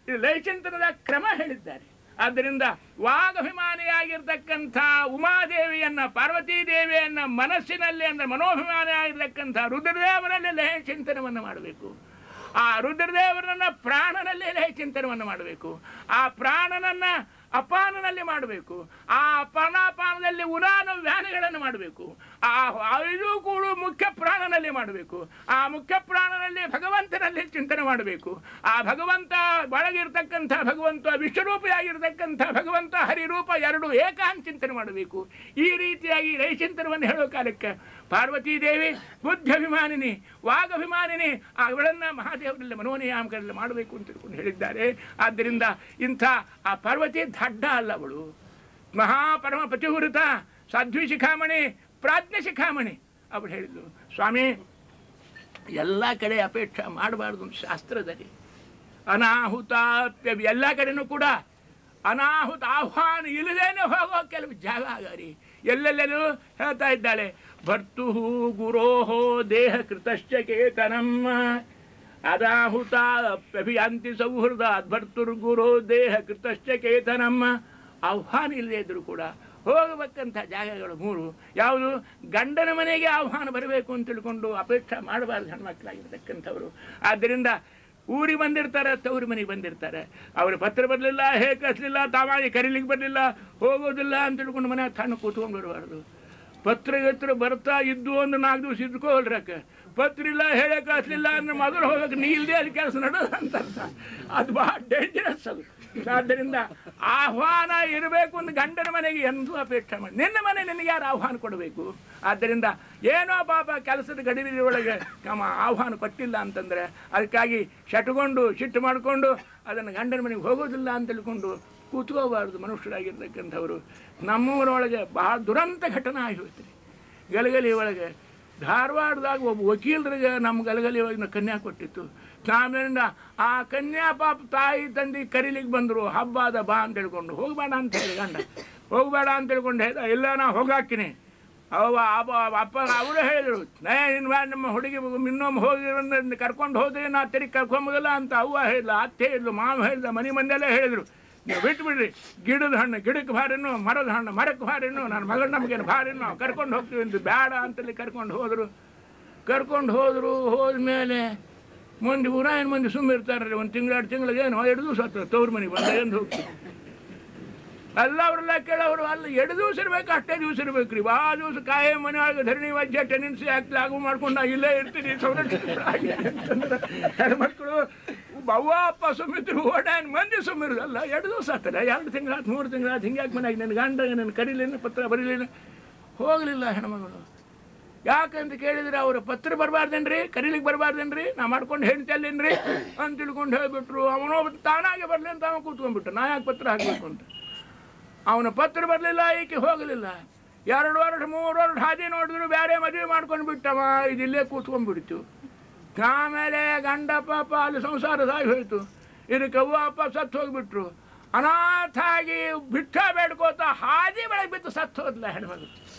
ಇದು ಲಯಚಿಂತನದ ಕ್ರಮ ಹೇಳಿದ್ದಾರೆ. ಆದ್ದರಿಂದ ವಾಗಭಿಮಾನಿಯಾಗಿರ್ತಕ್ಕಂಥ ಉಮಾದೇವಿಯನ್ನ, ಪಾರ್ವತೀ ದೇವಿಯನ್ನ ಮನಸ್ಸಿನಲ್ಲಿ ಅಂದರೆ ಮನೋಭಿಮಾನಿಯಾಗಿರ್ತಕ್ಕಂಥ ರುದ್ರದೇವನಲ್ಲಿ ಲಯ ಚಿಂತನವನ್ನು ಮಾಡಬೇಕು. ಆ ರುದ್ರದೇವರನ್ನ ಪ್ರಾಣನಲ್ಲೇ ಲಯ ಚಿಂತನವನ್ನು ಮಾಡಬೇಕು. ಆ ಪ್ರಾಣನನ್ನು ಅಪಾನನಲ್ಲಿ ಮಾಡಬೇಕು. ಆ ಅಪಾನಾಪಾನದಲ್ಲಿ ಉದಾನ ವ್ಯಾನಗಳನ್ನು ಮಾಡಬೇಕು. ಆ 5 ಕೂಡ ಮುಖ್ಯ ಪ್ರಾಣನಲ್ಲಿ ಮಾಡಬೇಕು. ಆ ಮುಖ್ಯ ಪ್ರಾಣನಲ್ಲಿ ಭಗವಂತನಲ್ಲಿ ಚಿಂತನೆ ಮಾಡಬೇಕು. ಆ ಭಗವಂತ ಒಳಗಿರ್ತಕ್ಕಂಥ ಭಗವಂತ ವಿಶ್ವರೂಪಿಯಾಗಿರ್ತಕ್ಕಂಥ ಭಗವಂತ ಹರಿರೂಪ 2 ಏಕಾಂತ ಚಿಂತನೆ ಮಾಡಬೇಕು. ಈ ರೀತಿಯಾಗಿ ರೈಚಿಂತನವನ್ನು ಹೇಳೋ ಕಾಲಕ್ಕೆ ಪಾರ್ವತೀದೇವಿ ಬುದ್ಧಾಭಿಮಾನಿನಿ, ವಾಗಭಿಮಾನಿನಿ, ಅವಳನ್ನು ಮಹಾದೇವರಲ್ಲಿ ಮನೋನಿಯಾಮಕರಲ್ಲಿ ಮಾಡಬೇಕು ಅಂತ ತಿಳ್ಕೊಂಡು ಹೇಳಿದ್ದಾರೆ. ಆದ್ದರಿಂದ ಇಂಥ ಆ ಪಾರ್ವತಿ ದಡ್ಡ ಅಲ್ಲ, ಅವಳು ಮಹಾಪರಮ ಪತಿವೃತ, ಸಾಧ್ವಿ ಶಿಖಾಮಣಿ, ಪ್ರಾಜ್ಞ ಶಿಖಾಮಣಿ. ಅವಳು ಹೇಳಿದ್ಲು, ಸ್ವಾಮಿ ಎಲ್ಲ ಕಡೆ ಅಪೇಕ್ಷೆ ಮಾಡಬಾರ್ದು ಅಂತ ಶಾಸ್ತ್ರದಲ್ಲಿ. ಅನಾಹುತ ಎಲ್ಲ ಕಡೆನೂ ಕೂಡ ಅನಾಹುತ ಆಹ್ವಾನ ಇಲ್ಲದೇನೆ ಹೋಗೋ ಕೆಲವು ಜಾಗ ಆಗರಿ ಎಲ್ಲೆಲ್ಲೆಲ್ಲೂ ಹೇಳ್ತಾ ಇದ್ದಾಳೆ. ಭರ್ತು ಗುರೋಹೋ ದೇಹ ಕೃತಶ್ಚ ಕೇತನಮ್ಮ ಅನಾಹುತಾಪ್ಯಭಿಯಾಂತಿ ಸೌಹೃದ ಭರ್ತುರ್ಗುರೋ ದೇಹ ಕೃತಶ್ಚ ಕೇತನಮ್ಮ. ಆಹ್ವಾನ ಇಲ್ಲದೆ ಇದ್ದರೂ ಕೂಡ ಹೋಗಬೇಕಂಥ ಜಾಗಗಳು 3. ಯಾವುದು? ಗಂಡನ ಮನೆಗೆ ಆಹ್ವಾನ ಬರಬೇಕು ಅಂತ ತಿಳ್ಕೊಂಡು ಅಪೇಕ್ಷೆ ಮಾಡಬಾರ್ದು ಹೆಣ್ಮಕ್ಳಾಗಿರ್ತಕ್ಕಂಥವ್ರು. ಆದ್ದರಿಂದ ಊರಿಗೆ ಬಂದಿರ್ತಾರೆ, ತವ್ರ ಮನೆಗೆ ಬಂದಿರ್ತಾರೆ, ಅವ್ರ ಪತ್ರ ಬರಲಿಲ್ಲ, ಹೇಗೆ ಕಳಿಸ್ಲಿಲ್ಲ, ತಾವಾಗಿ ಕರೀಲಿಕ್ಕೆ ಬರಲಿಲ್ಲ, ಹೋಗೋದಿಲ್ಲ ಅಂತ ತಿಳ್ಕೊಂಡು ಮನೆ ತಣ್ಣ ಕೂತ್ಕೊಂಡು ಬರಬಾರ್ದು. ಪತ್ರ ಬರ್ತಾ ಇದ್ದು ಒಂದು 4 ದಿವಸ ಇದ್ಕೋಲ್ರಕ್ಕೆ, ಪತ್ರ ಇಲ್ಲ, ಹೇಳೇ ಕಳಿಸ್ಲಿಲ್ಲ ಅಂದ್ರೆ ಮೊದಲು ಹೋಗಕ್ಕೆ ನೀ ಇಲ್ಲದೆ ಅಲ್ಲಿ ಕೆಲಸ ನಡೆದ ಅಂತ ಅರ್ಥ. ಅದು ಬಹಳ ಡೇಂಜರಸ್ ಅದು. ಆದ್ದರಿಂದ ಆಹ್ವಾನ ಇರಬೇಕು ಅಂತ ಗಂಡನ ಮನೆಗೆ ಎಂದೂ ಅಪೇಕ್ಷೆ ಮಾಡಿ. ನಿನ್ನ ಮನೆ ನಿನಗೆ ಯಾರು ಆಹ್ವಾನ ಕೊಡಬೇಕು? ಆದ್ದರಿಂದ ಏನೋ ಪಾಪ ಕೆಲಸದ ಗಡಿಬಿಡಿ ಒಳಗೆ ನಮ್ಮ ಆಹ್ವಾನ ಕೊಟ್ಟಿಲ್ಲ ಅಂತಂದರೆ ಅದಕ್ಕಾಗಿ ಶಟ್ಕೊಂಡು ಸಿಟ್ಟು ಮಾಡಿಕೊಂಡು ಅದನ್ನು ಗಂಡನ ಮನೆಗೆ ಹೋಗೋದಿಲ್ಲ ಅಂತ ತಿಳ್ಕೊಂಡು ಕೂತ್ಕೋಬಾರ್ದು ಮನುಷ್ಯರಾಗಿರ್ತಕ್ಕಂಥವ್ರು. ನಮ್ಮೂರೊಳಗೆ ಬಹಳ ದುರಂತ ಘಟನೆ ಆಗಿರ್ತೀರಿ. ಗಲಗಲಿ ಒಳಗೆ ಧಾರವಾಡದಾಗ ಒಬ್ಬ ವಕೀಲರಿಗೆ ನಮ್ಮ ಗಲಗಲಿ ಒಳಗೆ ಕನ್ಯಾ ಕೊಟ್ಟಿತ್ತು. ಆಮೇಲಿಂದ ಆ ಕನ್ಯಾ ಪಾಪ ತಾಯಿ ತಂದೆ ಕರೀಲಿಕ್ಕೆ ಬಂದರು. ಹಬ್ಬ ಅದ ಬಾ ಅಂತ ಹೇಳ್ಕೊಂಡು, ಹೋಗಬೇಡ ಅಂತ ಹೇಳಿ ಗಂಡ ಹೋಗಬೇಡ ಅಂತ ಹೇಳ್ಕೊಂಡು ಹೇಳ್ದ, ಇಲ್ಲ ನಾ ಹೋಗಾಕಿನಿ. ಅಪ್ಪ ಅವರು ಹೇಳಿದರು, ನಮ್ಮ ಹುಡುಗಿ ಇನ್ನೊಮ್ಮೆ ಹೋಗಿ ಕರ್ಕೊಂಡು ಹೋದ್ರೆ ನಾ ತಿರುಗಿ ಕರ್ಕೊಂಬೋದಿಲ್ಲ ಅಂತ ಅವ್ವ ಹೇಳಿದ್ಲು, ಅತ್ತೆ ಹೇಳಿದ್ಲು, ಮಾವ ಹೇಳಿದ, ಮನೆ ಮಂದೆಲ್ಲ ಹೇಳಿದರು, ನೀವು ಬಿಟ್ಬಿಡ್ರಿ. ಗಿಡದ ಹಣ್ಣು ಗಿಡಕ್ಕೆ ಭಾರಿನೂ, ಮರದ ಹಣ್ಣು ಮರಕ್ಕೆ ಭಾರಿನೂ, ನನ್ನ ಮಗಳ ನಮಗೇನು ಭಾರಿನೂ, ನಾವು ಕರ್ಕೊಂಡು ಹೋಗ್ತೀವಿ ಅಂತ ಬೇಡ ಅಂತಲ್ಲಿ ಕರ್ಕೊಂಡು ಹೋದರು. ಹೋದ್ಮೇಲೆ ಮಂದಿ ಊರಾಯನ ಮಂದಿ ಸುಮ್ಮನೆ ಇರ್ತಾರೆ. 1 ತಿಂಗಳು 2 ತಿಂಗಳಿಗೆ ಏನು 2 ದಿವಸ ಆಗ್ತದೆ ತವ್ರ ಮನೆಗೆ ಬಂದ ಎಂದು ಹೋಗ್ತೀವಿ. ಎಲ್ಲ ಅವರೆಲ್ಲ ಕೇಳೋರು ಅಲ್ಲ, 2 ದಿವಸ ಇರ್ಬೇಕು, ಅಷ್ಟೇ ದಿವಸ ಇರ್ಬೇಕು ರೀ. ಭಾಳ ದಿವಸ ಕಾಯೇ ಮನೆ ಒಳಗೆ ಧರಣಿ ವಜ್ಜೆ ಟೆನೆನ್ಸಿ ಆಗ್ಲಿ ಆಗು ಮಾಡ್ಕೊಂಡು ನಾ ಇಲ್ಲೇ ಇರ್ತೀನಿ ಸಂರಕ್ಷಣೆ ಅಂತಂದ್ರೆ ಹೆಣ್ಮಕ್ಳು ಅವ್ವ ಅಪ್ಪ ಸುಮ್ಮಿದ್ರು, ಓಡಾನ್ ಮಂದಿ ಸುಮ್ಮಿರು. ಅಲ್ಲ 2 ದಿವಸ ಆಗ್ತದೆ, 2 ತಿಂಗಳಾಯ್ತು 3 ತಿಂಗಳಾಯ್ತು, ಹಿಂಗಾಗಿ ಮನೆಯಾಗಿ ನನ್ನ ಗಂಡ ನನ್ನ ಕರೀಲಿಲ್ಲ, ಪತ್ರ ಬರೀಲಿಲ್ಲ, ಹೋಗಲಿಲ್ಲ ಹೆಣ್ಮಗಳು. ಯಾಕಂತ ಕೇಳಿದ್ರೆ ಅವ್ರ ಪತ್ರ ಬರಬಾರ್ದೇನ್ರಿ, ಕರೀಲಿಕ್ಕೆ ಬರಬಾರ್ದೇನ್ರಿ, ನಾ ಮಾಡ್ಕೊಂಡು ಹೇಳ್ತಲ್ಲೇನ್ರಿ ಅಂತ ತಿಳ್ಕೊಂಡು ಹೇಳಿಬಿಟ್ರು. ಅವನೊಬ್ಬ ತಾನಾಗೆ ಬರಲಿ ಅಂತ ಅವನು ಕೂತ್ಕೊಂಡ್ಬಿಟ್ಟು, ನಾ ಯಾಕೆ ಪತ್ರ ಹಾಕಬೇಕು ಅಂತ. ಅವನ ಪತ್ರ ಬರಲಿಲ್ಲ, ಈಕೆ ಹೋಗಲಿಲ್ಲ. 2 ವರ್ಷ 3 ವರ್ಷ ಹಾದಿ ನೋಡಿದ್ರು, ಬೇರೆ ಮದುವೆ ಮಾಡ್ಕೊಂಡು ಬಿಟ್ಟವ, ಇದಿಲ್ಲೇ ಕೂತ್ಕೊಂಡ್ಬಿಡ್ತು. ಆಮೇಲೆ ಗಂಡ ಪಾಪ ಅಲ್ಲಿ ಸಂಸಾರ ಸಾಗಿ ಹೋಯ್ತು. ಇದಕ್ಕೆ ಅವ್ವ ಅಪ್ಪ ಸತ್ತು ಹೋಗಿಬಿಟ್ರು. ಅನಾಥ ಆಗಿ ಬಿಟ್ಟ ಬೇಡ್ಕೋತ ಹಾದಿ ಬೆಳಗ್ಗೆ ಬಿದ್ದು ಸತ್ತು ಹೋದ್ಲ ಹೆಣ್ಮಗಳು.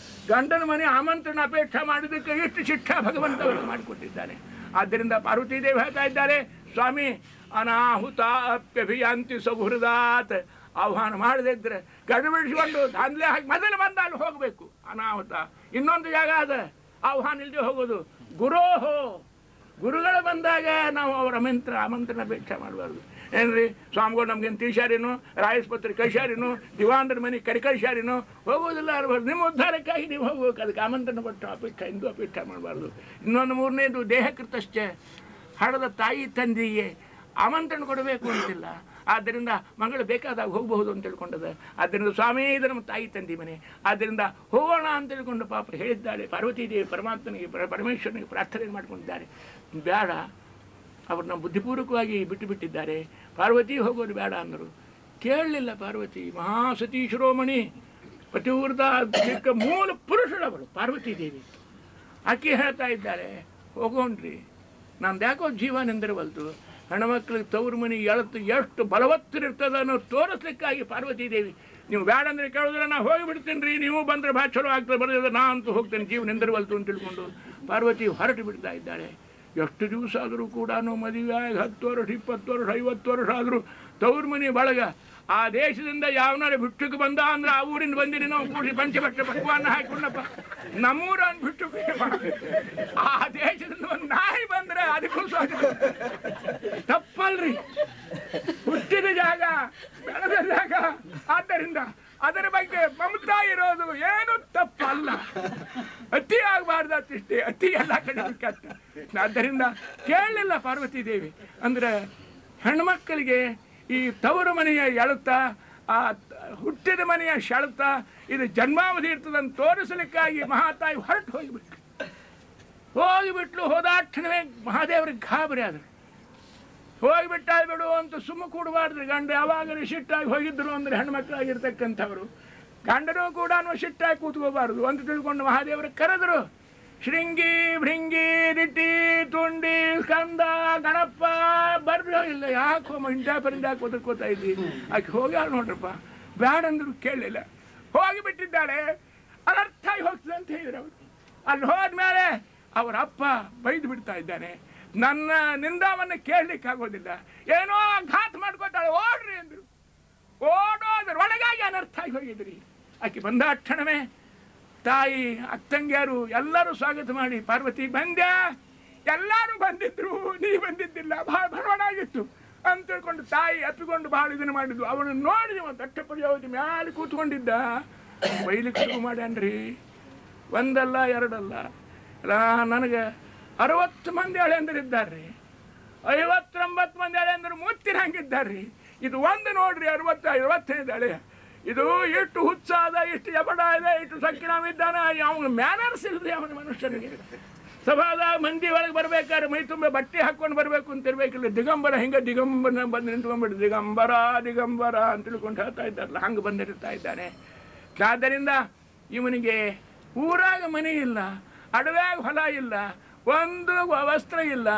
ಗಂಡನ ಮನೆ ಆಮಂತ್ರಣ ಅಪೇಕ್ಷೆ ಮಾಡಿದ್ದಕ್ಕೆ ಎಷ್ಟು ಶಿಕ್ಷಾ ಭಗವಂತವರು ಮಾಡಿಕೊಟ್ಟಿದ್ದಾನೆ. ಆದ್ದರಿಂದ ಪಾರ್ವತೀದೇವಿ ಹೇಳ್ತಾ ಇದ್ದಾರೆ, ಸ್ವಾಮಿ ಅನಾಹುತ ಅಪ್ಯಭಿಯಾಂತಿ ಸೌಹೃದಾತ್. ಆಹ್ವಾನ ಮಾಡದಿದ್ರೆ ಗಡಿಬಿಡಿಸಿಕೊಂಡು ದಾಂದ್ಲೆ ಹಾಕಿ ಮೊದಲು ಬಂದ ಅಲ್ಲಿ ಹೋಗಬೇಕು. ಅನಾಹುತ ಇನ್ನೊಂದು ಜಾಗ ಅದ, ಆಹ್ವಾನ ಇಲ್ಲದೆ ಹೋಗೋದು. ಗುರೋಹೋ, ಗುರುಗಳು ಬಂದಾಗ ನಾವು ಅವರ ಆಮಂತ್ರಣ ಅಪೇಕ್ಷೆ ಮಾಡಬಾರ್ದು. ಏನ್ರಿ ಸ್ವಾಮಿಗಳು ನಮ್ಗೇನು ತಿಳಿಸ್ಯಾರೇನು, ರಾಯಸ್ಪತ್ರೆ ಕಳಿಸ್ಯಾರೇನು, ದಿವಾಂದ್ರ ಮನೆಗೆ ಕಳಿಸ್ಯಾರೇನು, ಹೋಗೋದಿಲ್ಲ ಅನ್ಬಾರ್ದು. ನಿಮ್ಮ ಉದ್ಧಾರಕ್ಕಾಗಿ ನೀವು ಹೋಗ್ಬೇಕು, ಅದಕ್ಕೆ ಆಮಂತ್ರಣ ಕೊಟ್ಟು ಅಪೇಕ್ಷೆ ಇಂದು ಅಪೇಕ್ಷೆ ಮಾಡಬಾರ್ದು. ಇನ್ನೊಂದು 3ನೇದು ದೇಹಕೃತಶ್ಚ, ಹಡದ ತಾಯಿ ತಂದೆಗೆ ಆಮಂತ್ರಣ ಕೊಡಬೇಕು ಅಂತಿಲ್ಲ. ಆದ್ದರಿಂದ ಮಗಳು ಬೇಕಾದಾಗ ಹೋಗಬಹುದು ಅಂತ ತಿಳ್ಕೊಂಡದ. ಆದ್ದರಿಂದ ಸ್ವಾಮಿ ಇದು ನಮ್ಮ ತಾಯಿ ತಂದೆ ಮನೆ, ಆದ್ದರಿಂದ ಹೋಗೋಣ ಅಂತ ತಿಳ್ಕೊಂಡು ಪಾಪ ಹೇಳಿದ್ದಾಳೆ. ಪಾರ್ವತೀದೇವಿ ಪರಮಾತ್ಮನಿಗೆ ಪರಮೇಶ್ವರನಿಗೆ ಪ್ರಾರ್ಥನೆ ಮಾಡ್ಕೊಂಡಿದ್ದಾರೆ. ಬೇಡ, ಅವರು ನಮ್ಮ ಬುದ್ಧಿಪೂರ್ವಕವಾಗಿ ಬಿಟ್ಟಿದ್ದಾರೆ. ಪಾರ್ವತಿ ಹೋಗೋದು ಬೇಡ ಅಂದರು. ಕೇಳಲಿಲ್ಲ ಪಾರ್ವತಿ. ಮಹಾಸತಿ ಶಿರೋಮಣಿ ಪತಿವ್ರತ ಮೂಲ ಪುರುಷಳವಳು ಪಾರ್ವತೀದೇವಿ. ಆಕೆ ಹೇಳ್ತಾ ಇದ್ದಾರೆ, ಹೋಗೋಣ್ರಿ, ನಮ್ದು ಯಾಕೋ ಜೀವ ನೆಂದಿರವಲ್ತು. ಹೆಣ್ಮಕ್ಳಿಗೆ ತವ್ರ ಮನೆ ಎಷ್ಟು ಬಲವತ್ತಿರ್ತದೆ ಅನ್ನೋ ತೋರಿಸ್ಲಿಕ್ಕಾಗಿ ಪಾರ್ವತೀದೇವಿ, ನೀವು ಬೇಡ ಅಂದರೆ ಕೇಳೋದ್ರೆ ನಾ ಹೋಗಿಬಿಡ್ತೀನಿ ರೀ, ನೀವು ಬಂದರೆ ಭಾಳ ಚಲೋ ಆಗ್ತದೆ, ಬರೋದ್ರೆ ನಾ ಅಂತೂ ಹೋಗ್ತೇನೆ, ಜೀವ ನೆಂದಿರವಲ್ತು ಅಂತ ತಿಳ್ಕೊಂಡು ಪಾರ್ವತಿ ಹೊರಟು ಬಿಡ್ತಾ ಇದ್ದಾಳೆ. ಎಷ್ಟು ದಿವಸ ಆದರೂ ಕೂಡ ಮದುವೆ ಆಗಿ 10 ವರ್ಷ 20 ವರ್ಷ 50 ವರ್ಷ ಆದರೂ ತವ್ರ ಮನೆ ಬಳಗ ಆ ದೇಶದಿಂದ ಯಾವನಾರು ಬಿಟ್ಟಕ್ಕೆ ಬಂದ ಅಂದ್ರೆ ಆ ಊರಿಂದ ಬಂದಿರಿ ನಾವು ಕೂಡಿ ಪಂಚಭಟ್ಟ ಪಕ್ವಾನ್ನ ಹಾಕೊಂಡಪ್ಪ ನಮ್ಮೂರ ಬಿಟ್ಟು ಆ ದೇಶದಿಂದ ಒಂದು ನಾಯಿ ಬಂದ್ರೆ ಅದಕ್ಕೂ ಸ್ವಾಗತ. ತಪ್ಪಲ್ರಿ, ಹುಟ್ಟಿದ ಜಾಗ ಬೆಳೆದ ಜಾಗ, ಆದ್ದರಿಂದ ಅದರ ಬಗ್ಗೆ ಮಮತಾ ಇರೋದು ಏನು ತಪ್ಪಲ್ಲ. ಅತಿ ಆಗಬಾರ್ದು ಅತಿಷ್ಟೇ, ಅತಿ ಎಲ್ಲ ಕಡೆ ಕಷ್ಟ. ಆದ್ದರಿಂದ ಕೇಳಲಿಲ್ಲ ಪಾರ್ವತಿ ದೇವಿ. ಅಂದ್ರೆ ಹೆಣ್ಮಕ್ಕಳಿಗೆ ಈ ತವರು ಮನೆಯ ಎಳುತ್ತ, ಆ ಹುಟ್ಟಿದ ಮನೆಯ ಶೆಳುತ್ತ, ಇದು ಜನ್ಮಾವಧಿ ಇರ್ತದಂತ ತೋರಿಸಲಿಕ್ಕಾಗಿ ಮಹಾತಾಯಿ ಹೊರಟು ಹೋಗಿಬಿಟ್ಲು. ಹೋದಾಕ್ಷಣವೇ ಮಹಾದೇವ್ರಿಗೆ ಗಾಬರಿ ಆದ್ರು. ಹೋಗಿಬಿಟ್ಟಾಗಿ ಬಿಡು ಅಂತ ಸುಮ್ಮ ಕೂಡಬಾರ್ದು. ಗಂಡ ಯಾವಾಗ ಶಿಟ್ಟಾಗಿ ಹೋಗಿದ್ರು ಅಂದ್ರೆ ಹೆಣ್ಮಕ್ಳಾಗಿರ್ತಕ್ಕಂಥವ್ರು ಗಂಡನೂ ಕೂಡ ಶಿಟ್ಟಾಗಿ ಕೂತ್ಕೋಬಾರ್ದು ಅಂತ ತಿಳ್ಕೊಂಡು ಮಹಾದೇವರು ಕರೆದ್ರು. ಶೃಂಗಿ ಭೃಂಗಿ ದಿಟ್ಟಿ ತುಂಡಿ ಸ್ಕಂದ ಗಣಪ ಬರ್ಬೋ ಇಲ್ಲ, ಯಾಕೋ ಇಂಟಾ ಪರಿಂದ ಒದರ್ಕೋತಾ ಇದ್ದಿ. ಆಕೆ ಹೋಗ್ಯಾಳ ನೋಡ್ರಪ್ಪ, ಬ್ಯಾಡ ಅಂದ್ರು ಕೇಳಲಿಲ್ಲ, ಹೋಗಿಬಿಟ್ಟಿದ್ದಾಳೆ. ಅನರ್ಥ ಆಗಿ ಹೋಗ್ತದೆ ಅಂತ ಹೇಳಿದ್ರು ಅವರು. ಅಲ್ಲಿ ಹೋದ್ಮೇಲೆ ಅವರ ಅಪ್ಪ ಬೈದು ಬಿಡ್ತಾ ಇದ್ದಾನೆ, ನನ್ನ ನಿಂದಾವನ್ನು ಕೇಳಲಿಕ್ಕೆ ಆಗೋದಿಲ್ಲ, ಏನೋ ಘಾತ್ ಮಾಡ್ಕೊತಾಳೆ, ಓಡ್ರಿ ಅಂದ್ರು. ಓಡೋದ್ರ ಒಳಗಾಗಿ ಅನರ್ಥ ಆಗಿ ಹೋಗಿದ್ರಿ. ಆಕೆ ಬಂದ ಕ್ಷಣವೇ ತಾಯಿ ಅಕ್ಕಂಗ್ಯಾರು ಎಲ್ಲರೂ ಸ್ವಾಗತ ಮಾಡಿ, ಪಾರ್ವತಿ ಬಂದ್ಯಾ? ಎಲ್ಲರೂ ಬಂದಿದ್ರು, ನೀ ಬಂದಿದ್ದಿಲ್ಲ, ಬಹಳ ಭರವಣಾಗಿತ್ತು ಅಂತ ತಿಳ್ಕೊಂಡು ತಾಯಿ ಅಪ್ಪಿಕೊಂಡು ಬಹಳ ಇದನ್ನು ಮಾಡಿದ್ವು. ಅವನು ನೋಡಿ ದಟ್ಟ ಪ್ರಜಾವತಿ ಮ್ಯಾಲೆ ಕೂತ್ಕೊಂಡಿದ್ದ, ಬೈಲಿಕ್ಕೆ ಶುರು ಮಾಡ್ಯಾನ್ರಿ. ಒಂದಲ್ಲ ಎರಡಲ್ಲ, ನನಗೆ 60 ಮಂದಿ ಹಳೆಂದರಿದ್ದಾರ್ರಿ, 59 ಮಂದಿ ಹಳೆಂದರು ಮುತ್ತಿನ ಹಂಗಿದ್ದಾರ್ರಿ. ಇದು ಒಂದು ನೋಡ್ರಿ 65 ಹಳೆ. ಇದು ಎಷ್ಟು ಹುಚ್ಚಾದ, ಇಷ್ಟು ಎಬಡ ಇದೆ, ಇಷ್ಟು ಸಕ್ಕಿನಾವಿದ್ದಾನ. ಅವನ ಮ್ಯಾನರ್ಸ್ ಇಲ್ರಿ ಅವನ ಮನುಷ್ಯನಿಗೆ. ಸಭಾದಾಗ ಮಂದಿ ಒಳಗೆ ಬರ್ಬೇಕಾದ್ರೆ ಮೈ ತುಂಬ ಬಟ್ಟೆ ಹಾಕ್ಕೊಂಡು ಬರ್ಬೇಕು ಅಂತ ಇರ್ಬೇಕಿಲ್ಲ. ದಿಗಂಬರ ಹಿಂಗೆ ದಿಗಂಬರನ ಬಂದು ನಿಂತ್ಕೊಂಡ್ಬಿಟ್ಟು ದಿಗಂಬರ ದಿಗಂಬರ ಅಂತ ತಿಳ್ಕೊಂಡು ಹೇಳ್ತಾ ಇದ್ದಾರಲ್ಲ, ಹಂಗೆ ಬಂದಿರ್ತಾ ಇದ್ದಾನೆ. ಆದ್ದರಿಂದ ಇವನಿಗೆ ಊರಾಗ ಮನೆ ಇಲ್ಲ, ಅಡವ್ಯಾಗ ಹೊಲ ಇಲ್ಲ, ಒಂದು ವಸ್ತ್ರ ಇಲ್ಲ,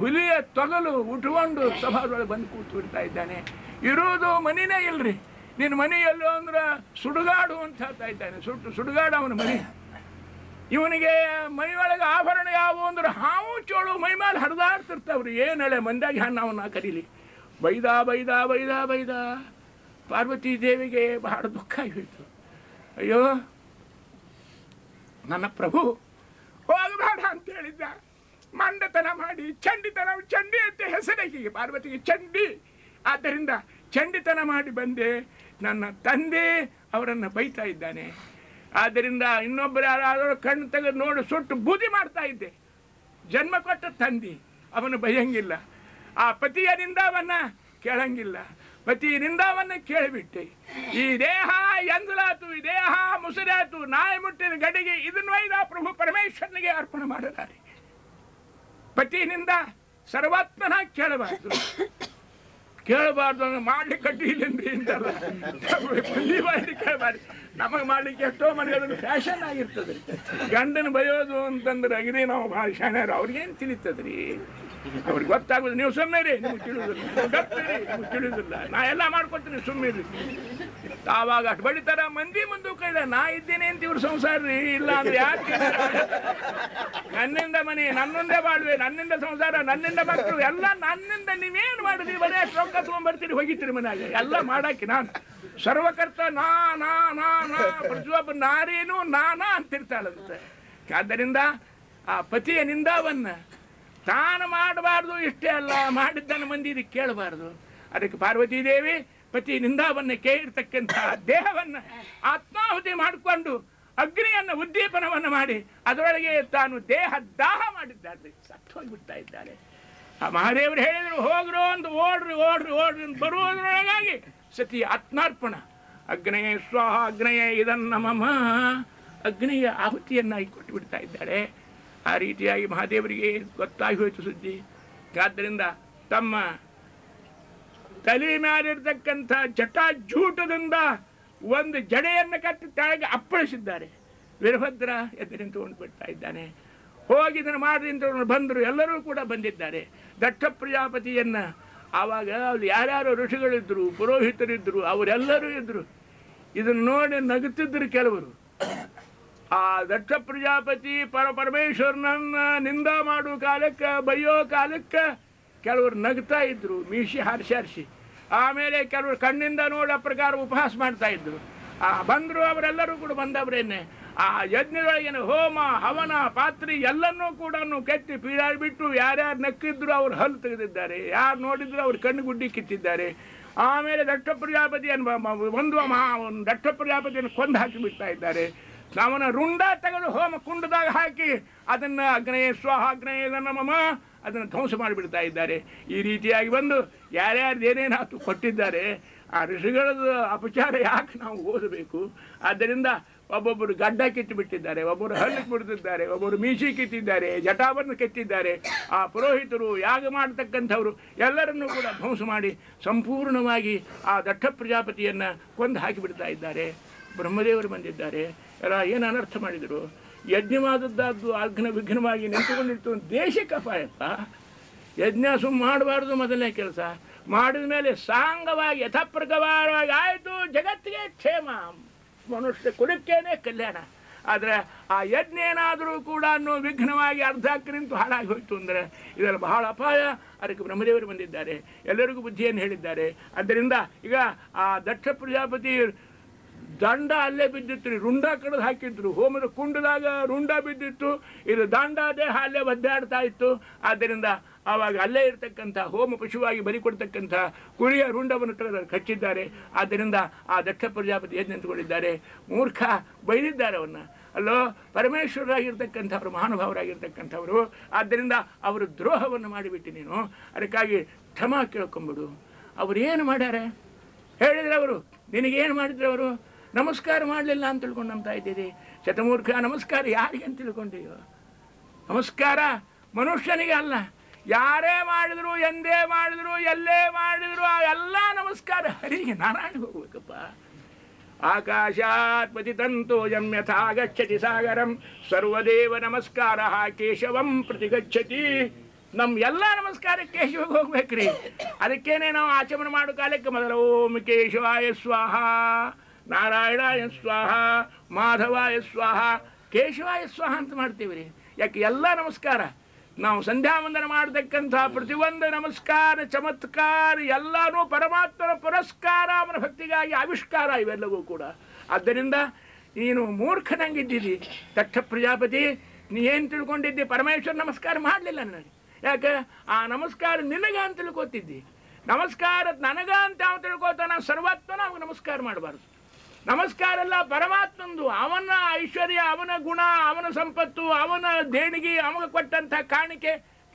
ಹುಲಿಯ ತೊಗಲು ಉಟ್ಕೊಂಡು ಸಭಾದೊಳಗೆ ಬಂದು ಕೂತು ಬಿಡ್ತಾ ಇದ್ದಾನೆ. ಇರೋದು ಮನಿನೇ ಇಲ್ರಿ. ನಿನ್ನ ಮನೆ ಎಲ್ಲೋ ಅಂದ್ರೆ ಸುಡುಗಾಡು ಅಂತ ಹೇಳ್ತಾ ಇದ್ದಾನೆ. ಸುಡುಗಾಡು ಅವನ ಮನೆ. ಇವನಿಗೆ ಮೈಯೊಳಗೆ ಆಭರಣ ಯಾವುವು ಅಂದ್ರೆ ಹಾವು ಚೋಳು ಮೈ ಮೇಲೆ ಹರಿದಾಡ್ತಿರ್ತಾವ್ರಿ. ಏನಳೆ ಮಂದಾಗಿ ಹಣ್ಣು ಅವನ್ನ ಕರೀಲಿ. ಬೈದ ಬೈದ ಬೈದ ಬೈದ ಪಾರ್ವತಿ ದೇವಿಗೆ ಬಹಳ ದುಃಖ ಆಗೋಯ್ತು. ಅಯ್ಯೋ ನನ್ನ ಪ್ರಭು ಹೋಗಬೇಡ ಅಂತ ಹೇಳಿದ್ದ. ಮಂಡತನ ಮಾಡಿ ಚಂಡಿತನ, ಚಂಡಿ ಅಂತ ಹೆಸರಿಗೆ ಪಾರ್ವತಿಗೆ ಚಂಡಿ. ಆದ್ದರಿಂದ ಚಂಡಿತನ ಮಾಡಿ ಬಂದೆ. ನನ್ನ ತಂದೆ ಅವರನ್ನು ಬೈತಾ ಇದ್ದಾನೆ. ಆದ್ದರಿಂದ ಇನ್ನೊಬ್ಬರು ಯಾರಾದರೂ ಕಣ್ಣು ತೆಗೆದು ನೋಡಿ ಸುಟ್ಟು ಬೂದಿ ಮಾಡ್ತಾ ಇದ್ದೆ. ಜನ್ಮ ಕೊಟ್ಟ ತಂದೆ ಅವನು ಬೈಯಂಗಿಲ್ಲ. ಆ ಪತಿಯ ನಿಂದಾವನ್ನ ಕೇಳಂಗಿಲ್ಲ. ಪತಿ ನಿಂದಾವನ್ನ ಕೇಳಿಬಿಟ್ಟೆ. ಈ ದೇಹ ಎಂದಲಾತು, ಈ ದೇಹ ಮುಸುರಾತು, ನಾಯಿ ಮುಟ್ಟಿದ ಗಡಿಗೆ ಇದನ್ನು ಒಯ್ದ ಪ್ರಭು ಪರಮೇಶ್ವರನಿಗೆ ಅರ್ಪಣೆ ಮಾಡಲಾರೆ. ಪತಿನಿಂದ ಸರ್ವಾತ್ಮನ ಕೇಳಬಾರ್ದು. ಕೇಳಬಾರ್ದು ಅಂದ್ರೆ ಮಾಡ್ಲಿಕ್ಕೆ ಕಟ್ಟಿಲ್ಲಂದ್ರಿ ಅಂತಲ್ಲ, ಕೇಳಬಾರ್ದು. ನಮಗೆ ಮಾಡ್ಲಿಕ್ಕೆ ಎಷ್ಟೋ ಮನೆಗೆ ಅದನ್ನು ಫ್ಯಾಷನ್ ಆಗಿರ್ತದೆ. ಗಂಡನ ಬಯೋದು ಅಂತಂದ್ರೆ ಅಗದಿ ನಾವು ಭಾಳ ಶಾಣ್ಯರು, ಅವ್ರಿಗೇನು ತಿಳಿತದ್ರಿ, ಅವ್ರಿಗೆ ಗೊತ್ತಾಗೋದು. ನೀವು ಸುಮ್ಮನೆ ನಿಮ್ಗೆ ತಿಳಿಯೋದಿಲ್ಲ, ನಿಮ್ಗೆ ತಿಳಿಯೋದಿಲ್ಲ. ನಾ ಎಲ್ಲ ಮಾಡ್ಕೊತೀನಿ ಸುಮ್ಮನೆ. ಆವಾಗ ಅಷ್ಟು ಬಡಿತಾರ ಮಂದಿ ಮುಂದೆ ಕೈಲ ನಾ ಇದ್ದೇನೆ ಅಂತ ಇವ್ರ ಸಂಸಾರ ರೀ. ಇಲ್ಲ ಅಂದ್ರೆ ಯಾಕೆ ನನ್ನಿಂದ ಮನೆ, ನನ್ನೊಂದೇ ಬಾಳ್ವೆ, ನನ್ನಿಂದ ಸಂಸಾರ, ನನ್ನಿಂದ ಮಕ್ಕಳು ಎಲ್ಲ ನನ್ನಿಂದ. ನೀವೇನು ಮಾಡಿದ್ರಿ? ಬರೀ ಅಷ್ಟು ರೊಕ್ಕ ತೊಗೊಂಡ್ಬರ್ತೀರಿ, ಹೋಗಿತ್ತೀರಿ ಮನೆಯಾಗ. ಎಲ್ಲ ಮಾಡಾಕಿ ನಾನು ಸರ್ವಕರ್ತ, ನಾ ನಾ ನಾ ನಾ ಪ್ರತಿಯೊಬ್ಬ ನಾರೇನು ನಾನಾ ಅಂತಿರ್ತಾಳಂತೆ. ಆದ್ದರಿಂದ ಆ ಪತಿಯ ನಿಂದಾವನ್ನ ತಾನು ಮಾಡಬಾರ್ದು. ಇಷ್ಟೇ ಅಲ್ಲ, ಮಾಡಿದ್ದನ್ನು ಮಂದಿ ಇದಕ್ಕೆ ಕೇಳಬಾರ್ದು. ಅದಕ್ಕೆ ಪಾರ್ವತಿ ದೇವಿ ಪತಿ ನಿಂದಾವನ್ನ ಕೇಳಿರ್ತಕ್ಕಂಥ ದೇಹವನ್ನು ಆತ್ಮಾಹುತಿ ಮಾಡಿಕೊಂಡು ಅಗ್ನಿಯನ್ನು ಉದ್ದೀಪನವನ್ನು ಮಾಡಿ ಅದರೊಳಗೆ ತಾನು ದೇಹ ದಾಹ ಮಾಡಿದ್ದಾರೆ, ಸತ್ತು ಹೋಗಿಬಿಡ್ತಾ ಇದ್ದಾರೆ. ಆ ಮಹಾದೇವರು ಹೇಳಿದರು ಹೋಗ್ರು ಅಂತ, ಓಡ್ರಿ ಓಡ್ರಿ ಓಡ್ರಿ ಅಂತ ಬರುವುದರೊಳಗಾಗಿ ಸತಿ ಆತ್ಮಾರ್ಪಣ. ಅಗ್ನಯ ಸ್ವಾಹ ಅಗ್ನಯ ಇದನ್ನ ಮಮ, ಅಗ್ನಿಯ ಆಹುತಿಯನ್ನಾಗಿ ಕೊಟ್ಟು ಬಿಡ್ತಾ ಇದ್ದಾಳೆ. ಆ ರೀತಿಯಾಗಿ ಮಹಾದೇವರಿಗೆ ಗೊತ್ತಾಗಿ ಹೋಯಿತು ಸುದ್ದಿ. ಆದ್ದರಿಂದ ತಮ್ಮ ತಲೆ ಮೇಲಿರ್ತಕ್ಕಂಥ ಜಟಾಜೂಟದಿಂದ ಒಂದು ಜಡೆಯನ್ನು ಕಟ್ಟಿ ಕೆಳಗೆ ಅಪ್ಪಳಿಸಿದ್ದಾರೆ. ವೀರಭದ್ರ ಎದ್ದು ನಿಂತುಕೊಂಡು ಬಿಡ್ತಾ ಇದ್ದಾನೆ. ಹೋಗಿ ಇದನ್ನು ಮಾಡಿ ಅಂತ ಬಂದರು, ಎಲ್ಲರೂ ಕೂಡ ಬಂದಿದ್ದಾರೆ. ದಟ್ಟ ಪ್ರಜಾಪತಿಯನ್ನ ಆವಾಗ ಅಲ್ಲಿ ಯಾರ್ಯಾರು ಋಷಿಗಳಿದ್ರು, ಪುರೋಹಿತರಿದ್ದರು, ಅವರೆಲ್ಲರೂ ಇದ್ದರು. ಇದನ್ನು ನೋಡಿ ನಗುತ್ತಿದ್ದರು ಕೆಲವರು. ಆ ದಟ್ಟ ಪ್ರಜಾಪತಿ ಪರಮೇಶ್ವರನನ್ನ ನಿಂದ ಮಾಡುವ ಕಾಲಕ್ಕೆ, ಬೈಯೋ ಕಾಲಕ್ಕೆ ಕೆಲವರು ನಗ್ತಾ ಇದ್ರು, ಮೀಸಿ ಹಾರಿಸಿ. ಆಮೇಲೆ ಕೆಲವರು ಕಣ್ಣಿಂದ ನೋಡೋ ಪ್ರಕಾರ ಉಪವಾಸ ಮಾಡ್ತಾ ಇದ್ರು. ಬಂದರು, ಅವರೆಲ್ಲರೂ ಕೂಡ ಬಂದವರೇನೆ. ಆ ಯಜ್ಞದೊಳಗಿನ ಹೋಮ ಹವನ ಪಾತ್ರೆ ಎಲ್ಲನ್ನೂ ಕೂಡ ಕೆತ್ತಿ ಪೀಡಾಡಿಬಿಟ್ಟು ಯಾರ್ಯಾರು ನಕ್ಕಿದ್ರು ಅವ್ರು ಹಲ್ಲು ತೆಗೆದಿದ್ದಾರೆ, ಯಾರು ನೋಡಿದ್ರು ಅವ್ರ ಕಣ್ಣು ಗುಡ್ಡಿ ಕಿತ್ತಿದ್ದಾರೆ. ಆಮೇಲೆ ದಟ್ಟ ಪ್ರಜಾಪತಿಯನ್ನು ದಟ್ಟ ಪ್ರಜಾಪತಿಯನ್ನು ಕೊಂದು ಹಾಕಿ ಬಿಡ್ತಾ ಇದ್ದಾರೆ. ಅವನ ರುಂಡ ತೆಗೆದು ಹೋಮ ಕುಂಡದಾಗ ಹಾಕಿ ಅದನ್ನು ಅಗ್ನೇಯ ಸ್ವಾಹ ಅಗ್ನೇಯ ನಮಮ ಅದನ್ನು ಧ್ವಂಸ ಮಾಡಿಬಿಡ್ತಾ ಇದ್ದಾರೆ. ಈ ರೀತಿಯಾಗಿ ಬಂದು ಯಾರ್ಯಾರ್ದು ಏನೇನಾತು ಕೊಟ್ಟಿದ್ದಾರೆ. ಆ ಋಷಿಗಳದ್ದು ಅಪಚಾರ ಯಾಕೆ ನಾವು ಓದಬೇಕು? ಆದ್ದರಿಂದ ಒಬ್ಬೊಬ್ಬರು ಗಡ್ಡ ಕಿತ್ತು ಬಿಟ್ಟಿದ್ದಾರೆ, ಒಬ್ಬರು ಹಲ್ಲು ಬಿಡ್ತಿದ್ದಾರೆ, ಒಬ್ಬರು ಮೀಸಿ ಕಿತ್ತಿದ್ದಾರೆ, ಜಟಾವನ್ನು ಕೆತ್ತಿದ್ದಾರೆ. ಆ ಪುರೋಹಿತರು ಯಾಗ ಮಾಡತಕ್ಕಂಥವರು ಎಲ್ಲರನ್ನೂ ಕೂಡ ಧ್ವಂಸ ಮಾಡಿ ಸಂಪೂರ್ಣವಾಗಿ ಆ ದಟ್ಟ ಪ್ರಜಾಪತಿಯನ್ನು ಕೊಂದು ಹಾಕಿಬಿಡ್ತಾ ಇದ್ದಾರೆ. ಬ್ರಹ್ಮದೇವರು ಬಂದಿದ್ದಾರೆ. ಎಲ್ಲ ಏನು ಅನರ್ಥ ಮಾಡಿದರು? ಯಜ್ಞವಾದದ್ದಾದ್ದು ಅಗ್ನ ವಿಘ್ನವಾಗಿ ನಿಂತುಕೊಂಡಿತ್ತು. ದೇಶಕ್ಕೆ ಅಪಾಯಪ್ಪ. ಯಜ್ಞ ಮಾಡಬಾರ್ದು ಮೊದಲನೇ ಕೆಲಸ. ಮಾಡಿದ ಮೇಲೆ ಸಾಂಗವಾಗಿ ಯಥಾಪ್ರಕಾರವಾಗಿ ಆಯಿತು, ಜಗತ್ತಿಗೆ ಕ್ಷೇಮ, ಮನುಷ್ಯ ಕುಲಕ್ಕೇನೆ ಕಲ್ಯಾಣ. ಆದರೆ ಆ ಯಜ್ಞ ಏನಾದರೂ ಕೂಡ ವಿಘ್ನವಾಗಿ ಅರ್ಧಕ್ಕೆ ನಿಂತು ಹಾಳಾಗಿ ಹೋಯಿತು ಅಂದರೆ ಇದೆಲ್ಲ ಬಹಳ ಅಪಾಯ. ಅದಕ್ಕೆ ಬ್ರಹ್ಮದೇವರು ಬಂದಿದ್ದಾರೆ, ಎಲ್ಲರಿಗೂ ಬುದ್ಧಿಯನ್ನು ಹೇಳಿದ್ದಾರೆ. ಆದ್ದರಿಂದ ಈಗ ಆ ದಕ್ಷ ಪ್ರಜಾಪತಿ ದಂಡ ಅಲ್ಲೇ ಬಿದ್ದಿತ್ತು ರೀ, ರುಂಡ ಕಡ್ದು ಹಾಕಿದ್ರು. ಹೋಮದ ಕುಂಡದಾಗ ರುಂಡ ಬಿದ್ದಿತ್ತು, ಇದು ದಂಡ ದೇಹ ಅಲ್ಲೇ ಒದ್ದಾಡ್ತಾ ಇತ್ತು. ಆದ್ದರಿಂದ ಆವಾಗ ಅಲ್ಲೇ ಇರ್ತಕ್ಕಂಥ ಹೋಮ ಪಶುವಾಗಿ ಬಲಿ ಕೊಡ್ತಕ್ಕಂಥ ಕುರಿಯ ರುಂಡವನ್ನು ಕಳೆದು ಕಚ್ಚಿದ್ದಾರೆ. ಆದ್ದರಿಂದ ಆ ದಕ್ಷ ಪ್ರಜಾಪತಿ ಎದ್ದು ನಿಂತುಕೊಂಡಿದ್ದಾರೆ. ಮೂರ್ಖ ಬೈದಿದ್ದಾರೆ ಅವನ್ನ. ಅಲ್ಲೋ ಪರಮೇಶ್ವರರಾಗಿರ್ತಕ್ಕಂಥವ್ರು, ಮಹಾನುಭಾವರಾಗಿರ್ತಕ್ಕಂಥವರು. ಆದ್ದರಿಂದ ಅವರು ದ್ರೋಹವನ್ನು ಮಾಡಿಬಿಟ್ಟು ನೀನು ಅದಕ್ಕಾಗಿ ಕ್ಷಮಾ ಕೇಳ್ಕೊಂಬಿಡು. ಅವರು ಏನು ಮಾಡ್ಯಾರ ಹೇಳಿದ್ರೆ? ಅವರು ನಿನಗೇನು ಮಾಡಿದ್ರು? ಅವರು ನಮಸ್ಕಾರ ಮಾಡಲಿಲ್ಲ ಅಂತ ತಿಳ್ಕೊಂಡು ನಂಬ್ತಾ ಇದ್ದೀರಿ. ಶತಮೂರ್ಖ, ನಮಸ್ಕಾರ ಯಾರಿಗೆ ಅಂತ ತಿಳ್ಕೊಂಡಿಯೋ? ನಮಸ್ಕಾರ ಮನುಷ್ಯನಿಗೆ ಅಲ್ಲ, ಯಾರೇ ಮಾಡಿದ್ರು, ಎಂದೇ ಮಾಡಿದ್ರು, ಎಲ್ಲೇ ಮಾಡಿದ್ರು ಆ ಎಲ್ಲ ನಮಸ್ಕಾರ ಹರಿಗೆ, ನಾರಾಯಣ ಹೋಗ್ಬೇಕಪ್ಪ. ಆಕಾಶಾತ್ ಪತಿತಂತೋ ಯಥಾ ಗಚ್ಚತಿ ಸಾಗರಂ ಸರ್ವದೇವ ನಮಸ್ಕಾರ ಕೇಶವಂ ಪ್ರತಿಗಚ್ಚತಿ. ನಮ್ಮ ಎಲ್ಲ ನಮಸ್ಕಾರ ಕೇಶವಿಗೆ ಹೋಗ್ಬೇಕ್ರಿ. ಅದಕ್ಕೇನೆ ನಾವು ಆಚಮನ ಮಾಡೋ ಕಾಲಕ್ಕೆ ಮೊದಲು ಓಂ ಕೇಶವಾಯ ಸ್ವಾಹ, ನಾರಾಯಣಾಯ ಸ್ವಾಹ, ಮಾಧವಾಯ ಸ್ವಾಹ, ಕೇಶವಾಯ ಸ್ವಾಹ ಅಂತ ಮಾಡ್ತೀವಿ ರೀ. ಯಾಕೆ? ಎಲ್ಲ ನಮಸ್ಕಾರ ನಾವು ಸಂಧ್ಯಾ ವಂದನ ಮಾಡತಕ್ಕಂಥ ಪ್ರತಿಯೊಂದು ನಮಸ್ಕಾರ ಚಮತ್ಕಾರ ಎಲ್ಲನೂ ಪರಮಾತ್ಮನ ಪುರಸ್ಕಾರ, ಅವನ ಭಕ್ತಿಗಾಗಿ ಆವಿಷ್ಕಾರ ಇವೆಲ್ಲವೂ ಕೂಡ. ಆದ್ದರಿಂದ ನೀನು ಮೂರ್ಖನಂಗಿದ್ದೀರಿ ದಕ್ಷ ಪ್ರಜಾಪತಿ. ನೀ ಏನು ತಿಳ್ಕೊಂಡಿದ್ದಿ? ಪರಮೇಶ್ವರ ನಮಸ್ಕಾರ ಮಾಡಲಿಲ್ಲ ನನಗೆ. ಯಾಕೆ? ಆ ನಮಸ್ಕಾರ ನಿನಗ ಅಂತ ತಿಳ್ಕೊತಿದ್ದಿ. ನಮಸ್ಕಾರ ನನಗ ಅಂತ ಯಾವ ತಿಳ್ಕೊತಾನ? ಸರ್ವತ್ವನ ಅವಾಗ ನಮಸ್ಕಾರ ಮಾಡಬಾರ್ದು. ನಮಸ್ಕಾರ ಎಲ್ಲ ಪರಮಾತ್ಮಂದು. ಅವನ ಐಶ್ವರ್ಯ, ಅವನ ಗುಣ, ಅವನ ಸಂಪತ್ತು, ಅವನ ದೇಣಿಗೆ, ಅವನ ಕೊಟ್ಟಂಥ ಕಾಣಿಕೆ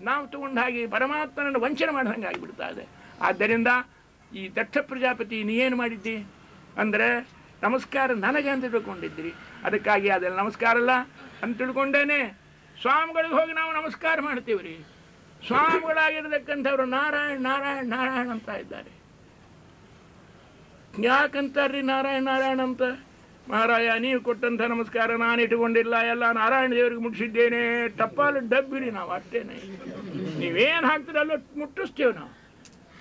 ನಾವು ತಗೊಂಡಾಗಿ ಪರಮಾತ್ಮನನ್ನು ವಂಚನೆ ಮಾಡಿದಂಗೆ ಆಗಿಬಿಡ್ತಾ ಇದೆ. ಆದ್ದರಿಂದ ಈ ದಕ್ಷ ಪ್ರಜಾಪತಿ ನೀ ಏನು ಮಾಡಿದ್ದಿ ಅಂದರೆ ನಮಸ್ಕಾರ ನನಗೆ ಅಂತ ತಿಳ್ಕೊಂಡಿದ್ರಿ. ಅದಕ್ಕಾಗಿ ಅದೆಲ್ಲ ನಮಸ್ಕಾರ ಅಲ್ಲ ಅಂತ ತಿಳ್ಕೊಂಡೇನೆ ಸ್ವಾಮಿಗಳಿಗೆ ಹೋಗಿ ನಾವು ನಮಸ್ಕಾರ ಮಾಡ್ತೀವಿ ರೀ. ಸ್ವಾಮಿಗಳಾಗಿರ್ತಕ್ಕಂಥವ್ರು ನಾರಾಯಣ ನಾರಾಯಣ ನಾರಾಯಣ ಅಂತ ಇದ್ದಾರೆ. ಯಾಕಂತಾರ್ರಿ ನಾರಾಯಣ ನಾರಾಯಣ ಅಂತ? ಮಹಾರಾಯ ನೀವು ಕೊಟ್ಟಂಥ ನಮಸ್ಕಾರ ನಾನು ಇಟ್ಕೊಂಡಿಲ್ಲ, ಎಲ್ಲ ನಾರಾಯಣ ದೇವರಿಗೆ ಮುಟ್ಟಿಸಿದ್ದೇನೆ. ಟಪಾಲು ಡಬ್ಬಿರಿ ನಾವು ಅಷ್ಟೇನೆ. ನೀವೇನು ಹಾಕ್ತಿರಲ್ಲ ಮುಟ್ಟಿಸ್ತೇವೆ ನಾವು.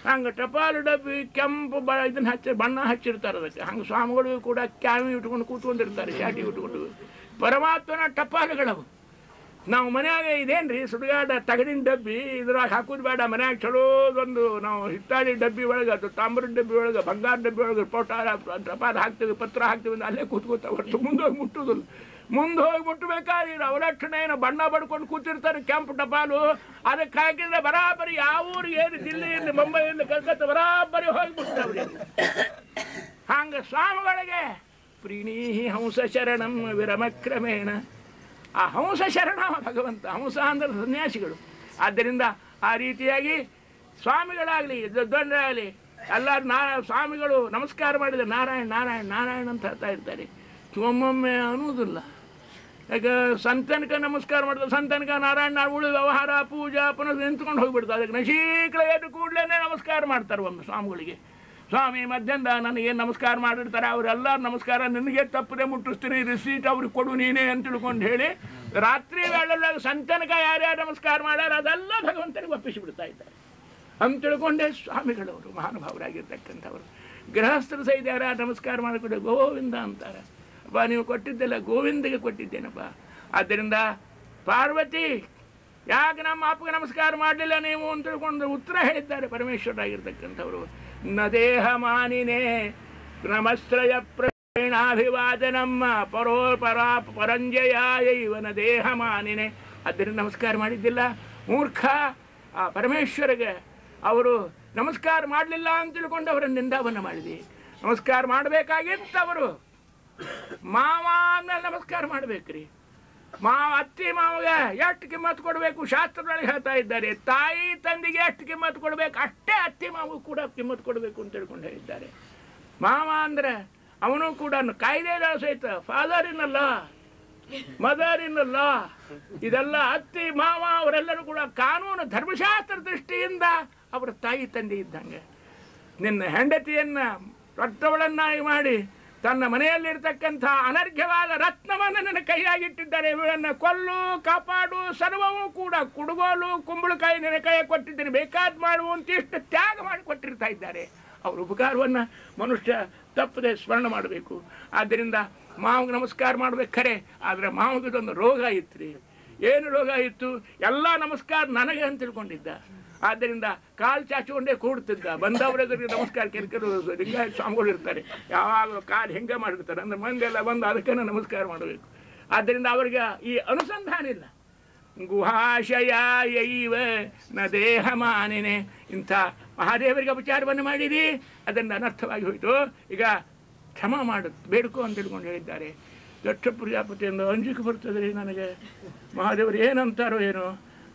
ಹಂಗೆ ಟಪಾಲು ಡಬ್ಬಿ ಕೆಂಪು ಇದನ್ನು ಬಣ್ಣ ಹಚ್ಚಿರ್ತಾರೆ ಅದಕ್ಕೆ. ಹಂಗೆ ಸ್ವಾಮಿಗಳು ಕೂಡ ಕ್ಯಾಮಿ ಇಟ್ಕೊಂಡು ಕೂತ್ಕೊಂಡಿರ್ತಾರೆ, ಶಾಟಿ ಉಟ್ಕೊಂಡು. ಪರಮಾತ್ಮನ ಟಪಾಲುಗಳವು. ನಾವು ಮನ್ಯಾಗ ಇದೇನು ರೀ ಸುಡುಗಾಡ ತಗಡಿನ ಡಬ್ಬಿ, ಇದ್ರಾಗ ಹಾಕೋದು ಬೇಡ. ಮನ್ಯಾಗ ಚಲೋದೊಂದು ನಾವು ಹಿತ್ತಾಳಿ ಡಬ್ಬಿ ಒಳಗೆ, ಅದು ತಾಮ್ರದ ಡಬ್ಬಿ ಒಳಗೆ, ಬಂಗಾರ ಡಬ್ಬಿ ಒಳಗೆ ಟಪಾಲ ಹಾಕ್ತೀವಿ, ಪತ್ರ ಹಾಕ್ತೀವಿ, ಅಲ್ಲೇ ಕೂತ್ಕೋತ ಹೊರತು ಮುಂದೋಗಿ ಮುಟ್ಟುದಿಲ್ಲ. ಮುಂದೆ ಹೋಗಿ ಮುಟ್ಟಬೇಕಾದ್ರೆ ಅವಲಕ್ಷಣೆ ಏನೋ ಬಣ್ಣ ಬಡ್ಕೊಂಡು ಕೂತಿರ್ತಾರೆ ಕೆಂಪು ಟಪಾಲು. ಅದಕ್ಕೆ ಹಾಕಿದ್ರೆ ಬರಾಬರಿ ಯಾವ ಊರಿಗೆ ಏನು ದಿಲ್ಲಿಯಲ್ಲಿ ಮುಂಬೈಯಲ್ಲಿ ಕಲ್ಕತ್ತ ಬರಾಬರಿ ಹೋಗಿ ಬಿಡ್ತಾವ್ರಿ. ಹಂಗೆ ಸ್ವಾಮಿಗಳಿಗೆ ಪ್ರೀಣೀಹಿ ಹಂಸ ಶರಣಂ ವಿರಮಕ್ರಮೇಣ. ಆ ಹಂಸ ಶರಣ ಭಗವಂತ. ಹಂಸ ಅಂದ್ರೆ ಸನ್ಯಾಸಿಗಳು. ಆದ್ದರಿಂದ ಆ ರೀತಿಯಾಗಿ ಸ್ವಾಮಿಗಳಾಗಲಿ ದೊಡ್ಡರಾಗಲಿ ಎಲ್ಲರೂ ಸ್ವಾಮಿಗಳು ನಮಸ್ಕಾರ ಮಾಡಿದರೆ ನಾರಾಯಣ ನಾರಾಯಣ ನಾರಾಯಣ ಅಂತ ಹೇಳ್ತಾ ಇರ್ತಾರೆ. ಒಮ್ಮೊಮ್ಮೆ ಅನ್ನೋದಿಲ್ಲ. ಯಾಕೆ? ಸಂತನಕ ನಮಸ್ಕಾರ ಮಾಡಿದ್ರೆ ಸಂತನಕ ನಾರಾಯಣ ಉಳಿ ವ್ಯವಹಾರ ಪೂಜಾ ಪುನಃ ನಿಂತ್ಕೊಂಡು ಹೋಗ್ಬಿಡ್ತಾರೆ. ಅದಕ್ಕೆ ನಶೀಕಲ ಏಟು ಕೂಡಲೇ ನಮಸ್ಕಾರ ಮಾಡ್ತಾರೆ ಒಮ್ಮೆ ಸ್ವಾಮಿಗಳಿಗೆ. ಸ್ವಾಮಿ ಮಧ್ಯಂದ ನನಗೇನು ನಮಸ್ಕಾರ ಮಾಡಿರ್ತಾರೆ. ಅವರೆಲ್ಲರೂ ನಮಸ್ಕಾರ ನಿನಗೆ ತಪ್ಪದೆ ಮುಟ್ಟಿಸ್ತೀನಿ, ರಿಸೀಟ್ ಅವ್ರಿಗೆ ಕೊಡು ನೀನೇ ಅಂತ ತಿಳ್ಕೊಂಡು ಹೇಳಿ ರಾತ್ರಿ ವೇಳೆಲ್ಲ ಸಂತನಕ ಯಾರ್ಯಾರು ನಮಸ್ಕಾರ ಮಾಡ್ಯಾರ ಅದೆಲ್ಲ ಭಗವಂತನಿಗೆ ಒಪ್ಪಿಸಿಬಿಡ್ತಾ ಇದ್ದಾರೆ ಅಂತ ತಿಳ್ಕೊಂಡೇ ಸ್ವಾಮಿಗಳವರು ಮಹಾನುಭಾವರಾಗಿರ್ತಕ್ಕಂಥವ್ರು. ಗೃಹಸ್ಥರು ಸಹಿತ ಯಾರ್ಯಾರು ನಮಸ್ಕಾರ ಮಾಡಿಕೊಟ್ಟು ಗೋವಿಂದ ಅಂತಾರೆ. ಅಪ್ಪ ನೀವು ಕೊಟ್ಟಿದ್ದೆಲ್ಲ ಗೋವಿಂದಿಗೆ ಕೊಟ್ಟಿದ್ದೇನಪ್ಪ. ಆದ್ದರಿಂದ ಪಾರ್ವತಿ ಯಾಕೆ ನಮ್ಮ ಅಪ್ಪಗೆ ನಮಸ್ಕಾರ ಮಾಡಲಿಲ್ಲ ನೀವು ಅಂತ ತಿಳ್ಕೊಂಡು ಉತ್ತರ ಹೇಳಿದ್ದಾರೆ ಪರಮೇಶ್ವರರಾಗಿರ್ತಕ್ಕಂಥವ್ರು. ನ ದೇಹ ಮಾನಿನೇ ನಮಸ್ತ್ರಯ ಪ್ರಣಾಭಿವಾದನಮ್ಮ ಪರಂಜಯಾಯ ಇವನ ದೇಹ ಮಾನಿನೇ. ಆದ್ದರಿಂದ ನಮಸ್ಕಾರ ಮಾಡಿದ್ದಿಲ್ಲ ಮೂರ್ಖ. ಆ ಪರಮೇಶ್ವರಿಗೆ ಅವರು ನಮಸ್ಕಾರ ಮಾಡಲಿಲ್ಲ ಅಂತ ತಿಳ್ಕೊಂಡು ಅವರನ್ನು ನಿಂದಾವನ್ನ ಮಾಡಿದೆ. ನಮಸ್ಕಾರ ಮಾಡಬೇಕಾಗಿತ್ತು ಅವರು ಮಾವ ಅಂದ್ಮೇಲೆ ನಮಸ್ಕಾರ ಮಾಡ್ಬೇಕ್ರಿ. ಅತ್ತಿ ಮಾವಗೆ ಎಷ್ಟು ಕಿಮ್ಮತ್ತು ಕೊಡಬೇಕು ಶಾಸ್ತ್ರದೊಳಗೆ ಹೇಳ್ತಾ ಇದ್ದಾರೆ. ತಾಯಿ ತಂದೆಗೆ ಎಷ್ಟು ಕಿಮ್ಮತ್ತು ಕೊಡಬೇಕು ಅಷ್ಟೇ ಅತ್ತಿ ಮಾವು ಕೂಡ ಕಿಮ್ಮತ್ತು ಕೊಡಬೇಕು ಅಂತ ತಿಳ್ಕೊಂಡು ಹೇಳಿದ್ದಾರೆ. ಮಾವ ಅಂದ್ರೆ ಅವನು ಕೂಡ ಕಾಯ್ದೆ ಸಹಿತ father in law mother in ಲಾ ಇದೆಲ್ಲ ಅತ್ತಿ ಮಾವ ಅವರೆಲ್ಲರೂ ಕೂಡ ಕಾನೂನು ಧರ್ಮಶಾಸ್ತ್ರ ದೃಷ್ಟಿಯಿಂದ ಅವರ ತಾಯಿ ತಂದೆ ಇದ್ದಂಗೆ. ನಿನ್ನ ಹೆಂಡತಿಯನ್ನ ರಕ್ತವಳನ್ನಾಗಿ ಮಾಡಿ ತನ್ನ ಮನೆಯಲ್ಲಿರ್ತಕ್ಕಂಥ ಅನರ್ಘ್ಯವಾದ ರತ್ನವನ್ನು ನನ್ನ ಕೈಯಾಗಿಟ್ಟಿದ್ದಾರೆ. ಇವಳನ್ನು ಕೊಲ್ಲು ಕಾಪಾಡು ಸರ್ವವೂ ಕೂಡ ಕುಡುಗೋಲು ಕುಂಬಳಕಾಯಿ ನಿನ್ನ ಕೈಯ ಕೊಟ್ಟಿದ್ದೇನೆ ಬೇಕಾದ ಮಾಡುವಂತ ಇಷ್ಟು ತ್ಯಾಗ ಮಾಡಿ ಕೊಟ್ಟಿರ್ತಾ ಇದ್ದಾರೆ. ಅವ್ರ ಉಪಕಾರವನ್ನು ಮನುಷ್ಯ ತಪ್ಪದೆ ಸ್ಮರಣೆ ಮಾಡಬೇಕು. ಆದ್ದರಿಂದ ಮಾವಿಗೆ ನಮಸ್ಕಾರ ಮಾಡ್ಬೇಕು ಖರೆ, ಆದರೆ ಮಾವಿಗೊಂದು ರೋಗ ಇತ್ತು ರೀ. ಏನು ರೋಗ ಇತ್ತು? ಎಲ್ಲ ನಮಸ್ಕಾರ ನನಗೆ ಅಂತ ತಿಳ್ಕೊಂಡಿದ್ದ. ಆದ್ದರಿಂದ ಕಾಲು ಚಾಚಿಕೊಂಡೇ ಕೂಡ್ತಿದ್ದ. ಬಂದವರೆದುರಿಗೆ ನಮಸ್ಕಾರ ಕೆರಕರು ಲಿಂಗಾಯತ ಸ್ವಾಮಿಗಳು ಇರ್ತಾರೆ, ಯಾವಾಗಲೂ ಕಾಲು ಹೆಂಗೆ ಮಾಡಿರ್ತಾರೆ ಅಂದ್ರೆ ಮಂದೆಲ್ಲ ಬಂದು ಅದಕ್ಕೆ ನಮಸ್ಕಾರ ಮಾಡಬೇಕು. ಆದ್ದರಿಂದ ಅವ್ರಿಗೆ ಈ ಅನುಸಂಧಾನ ಇಲ್ಲ. ಗುಹಾಶಯೈವ ನ ದೇಹ ಮಾನಿನೇ. ಇಂಥ ಮಹಾದೇವರಿಗೆ ಉಪಚಾರವನ್ನು ಮಾಡಿರಿ, ಅದನ್ನು ಅನರ್ಥವಾಗಿ ಹೋಯಿತು. ಈಗ ಕ್ಷಮ ಮಾಡು ಬೇಡ್ಕೋ ಅಂತ ತಿಳ್ಕೊಂಡು ಹೇಳಿದ್ದಾರೆ. ದಕ್ಷ ಪ್ರಜಾಪತಿಯಿಂದ ಅಂಜಿಕೆ ಬರ್ತದೆ ನನಗೆ. ಮಹಾದೇವರು ಏನಂತಾರೋ ಏನೋ,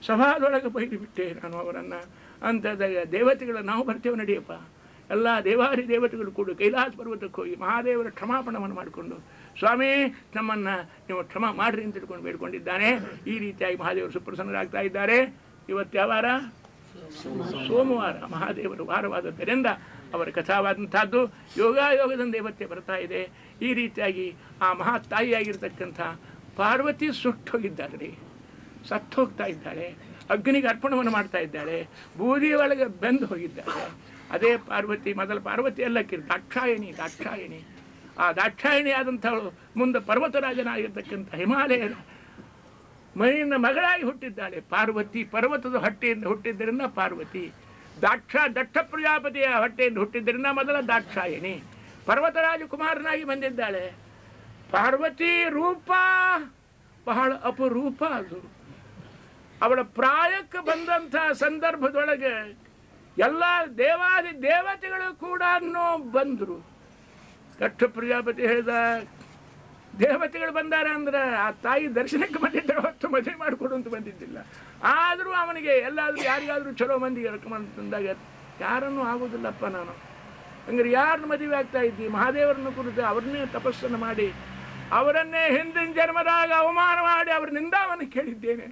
ಸಭಾದೊಳಗೆ ಬೈದು ಬಿಟ್ಟೆ ನಾನು ಅವರನ್ನು. ಅಂಥದ್ದಾಗ ದೇವತೆಗಳು ನಾವು ಬರ್ತೇವೆ ನಡಿಯಪ್ಪ. ಎಲ್ಲ ದೇವಾರಿ ದೇವತೆಗಳು ಕೂಡ ಕೈಲಾಸ ಪರ್ವತಕ್ಕೆ ಹೋಗಿ ಮಹಾದೇವರ ಕ್ಷಮಾಪಣವನ್ನು ಮಾಡಿಕೊಂಡು ಸ್ವಾಮಿ ನಮ್ಮನ್ನು ನೀವು ಕ್ಷಮ ಮಾಡ್ರಿ ಅಂತ ತಿಳ್ಕೊಂಡು ಬೇಡ್ಕೊಂಡಿದ್ದಾನೆ. ಈ ರೀತಿಯಾಗಿ ಮಹಾದೇವರು ಸುಪ್ರಸನ್ನರಾಗ್ತಾ ಇದ್ದಾರೆ. ಇವತ್ತು ಯಾವ ವಾರ? ಸೋಮವಾರ. ಮಹಾದೇವರು ವಾರವಾದದ್ದರಿಂದ ಅವರ ಕಥಾವಾದಂಥದ್ದು ಯೋಗದಿಂದ ಇವತ್ತೇ ಬರ್ತಾ ಇದೆ. ಈ ರೀತಿಯಾಗಿ ಆ ಮಹಾ ತಾಯಿಯಾಗಿರ್ತಕ್ಕಂಥ ಪಾರ್ವತಿ ಸುಟ್ಟೋಗಿದ್ದಾರೆ ರೀ, ಸತ್ತು ಹೋಗ್ತಾ ಇದ್ದಾಳೆ. ಅಗ್ನಿಗೆ ಅರ್ಪಣವನ್ನು ಮಾಡ್ತಾ ಇದ್ದಾಳೆ. ಬೂದಿ ಒಳಗೆ ಬೆಂದು ಹೋಗಿದ್ದಾಳೆ. ಅದೇ ಪಾರ್ವತಿ. ಮೊದಲ ಪಾರ್ವತಿ ಎಲ್ಲಕ್ಕೆ ದಾಕ್ಷಾಯಣಿ. ಆ ದಾಕ್ಷಾಯಣಿ ಆದಂಥವಳು ಮುಂದೆ ಪರ್ವತರಾಜನಾಗಿರ್ತಕ್ಕಂಥ ಹಿಮಾಲಯದ ಮೈನ ಮಗಳಾಗಿ ಹುಟ್ಟಿದ್ದಾಳೆ. ಪಾರ್ವತಿ ಪರ್ವತದ ಹೊಟ್ಟೆಯಿಂದ ಹುಟ್ಟಿದ್ದರಿಂದ ಪಾರ್ವತಿ. ದಕ್ಷ ಪ್ರಜಾಪತಿಯ ಹೊಟ್ಟೆಯಿಂದ ಹುಟ್ಟಿದ್ದರಿಂದ ಮೊದಲ ದಾಕ್ಷಾಯಣಿ. ಪರ್ವತರಾಜ ಕುಮಾರನಾಗಿ ಬಂದಿದ್ದಾಳೆ. ಪಾರ್ವತಿ ರೂಪ ಬಹಳ ಅಪರೂಪ. ಅದು ಅವಳ ಪ್ರಾಯಕ್ಕೆ ಬಂದಂಥ ಸಂದರ್ಭದೊಳಗೆ ಎಲ್ಲ ದೇವಾದಿ ದೇವತೆಗಳು ಕೂಡ ಬಂದರು. ದಕ್ಷ ಪ್ರಜಾಪತಿ ಹೇಳಿದ, ದೇವತೆಗಳು ಬಂದಾರ ಅಂದ್ರೆ ಆ ತಾಯಿ ದರ್ಶನಕ್ಕೆ ಬಂದಿದ್ದರೆ ಹೊತ್ತು ಮದುವೆ ಮಾಡಿಕೊಡು ಅಂತ ಬಂದಿದ್ದಿಲ್ಲ. ಆದರೂ ಅವನಿಗೆ ಎಲ್ಲಾದರೂ ಯಾರಿಗಾದರೂ ಚಲೋ ಮಂದಿಗೆ ತಂದಾಗ ಯಾರನ್ನೂ ಆಗೋದಿಲ್ಲಪ್ಪ ನಾನು. ಹಂಗಾರೆ ಯಾರನ್ನು ಮದುವೆ ಆಗ್ತಾ ಇದ್ದಿ? ಮಹಾದೇವರನ್ನು ಕುರಿತು ಅವ್ರನ್ನೇ ತಪಸ್ಸನ್ನು ಮಾಡಿ ಅವರನ್ನೇ ಹಿಂದಿನ ಜನ್ಮದಾಗ ಅವಮಾನ ಮಾಡಿ ಅವ್ರ ನಿಂದಾವನ್ನು ಕೇಳಿದ್ದೇನೆ.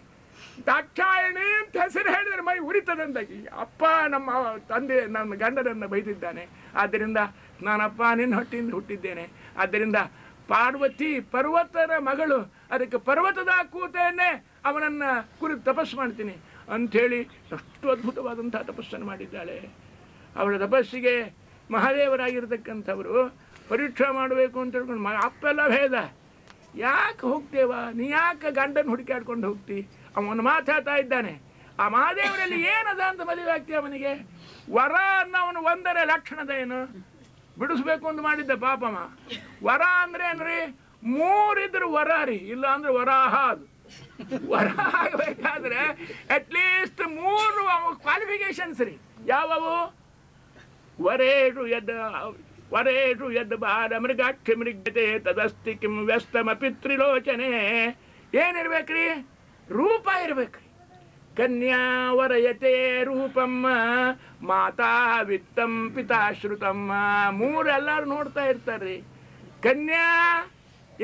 ದಾಕ್ಷಾಯಣಿ ಅಂತ ಹೆಸರು ಹೇಳಿದ್ರೆ ಮೈ ಉರಿತದಂದಾಗಿ. ಅಪ್ಪ ನಮ್ಮ ತಂದೆ ನನ್ನ ಗಂಡನನ್ನು ಬೈದಿದ್ದಾನೆ, ಆದ್ದರಿಂದ ನಾನಪ್ಪ ನಿನ್ನ ಹೊಟ್ಟೆಯಿಂದ ಹುಟ್ಟಿದ್ದೇನೆ. ಆದ್ದರಿಂದ ಪಾರ್ವತಿ ಪರ್ವತದ ಮಗಳು, ಅದಕ್ಕೆ ಪರ್ವತದ ಕೂತೆಯನ್ನೇ ಅವನನ್ನು ಕುರಿತು ತಪಸ್ಸು ಮಾಡ್ತೀನಿ ಅಂಥೇಳಿ ಎಷ್ಟು ಅದ್ಭುತವಾದಂಥ ತಪಸ್ಸನ್ನು ಮಾಡಿದ್ದಾಳೆ. ಅವಳ ತಪಸ್ಸಿಗೆ ಮಹಾದೇವರಾಗಿರ್ತಕ್ಕಂಥವರು ಪರೀಕ್ಷೆ ಮಾಡಬೇಕು ಅಂತ ಹೇಳ್ಕೊಂಡು ಅಪ್ಪೆಲ್ಲ ಭೇದ, ಯಾಕೆ ಹೋಗ್ತೇವ ನೀ, ಯಾಕೆ ಗಂಡನ ಹುಡುಕಾಡ್ಕೊಂಡು ಹೋಗ್ತಿ? ಅವನು ಮಾತಾಡ್ತಾ ಇದ್ದಾನೆ. ಆ ಮಹಾದೇವರಲ್ಲಿ ಏನದ ಅಂತ ಮದುವೆ ಆಗ್ತೀಯ ಅವನಿಗೆ? ವರ ಅನ್ನೋವನು ಒಂದರ ಲಕ್ಷಣದ ಏನು ಬಿಡಿಸ್ಬೇಕು ಅಂತ ಮಾಡಿದ್ದ ಪಾಪಮ್ಮ. ವರ ಅಂದ್ರೆ ಏನ್ರಿ? ಮೂರಿದ್ರು ವರ ರೀ, ಇಲ್ಲ ಅಂದ್ರೆ ವರಾಹ. ಅದು ವರ ಆಗಬೇಕಾದ್ರೆ ಅಟ್ಲೀಸ್ಟ್ 3 ಕ್ವಾಲಿಫಿಕೇಶನ್ಸ್ ರೀ. ಯಾವವು? ವರೇಷು ಯದ್ ಬಾಲ ಮೃಗಾಕ್ಷಿ ಮೃಗತೆ ತದಸ್ತಿ ಕಿಂ ವ್ಯಸ್ತಮ ಪಿತೃಲೋಚನೆ. ಏನಿರ್ಬೇಕ್ರಿ? ರೂಪ ಇರ್ಬೇಕ್ರಿ. ಕನ್ಯಾ ವರಯತೆ ರೂಪಮ್ಮ ಮಾತಾ ವಿತ್ತಂ ಪಿತಾಶ್ರುತಮ್ಮ. 3 ಎಲ್ಲರೂ ನೋಡ್ತಾ ಇರ್ತಾರ್ರಿ. ಕನ್ಯಾ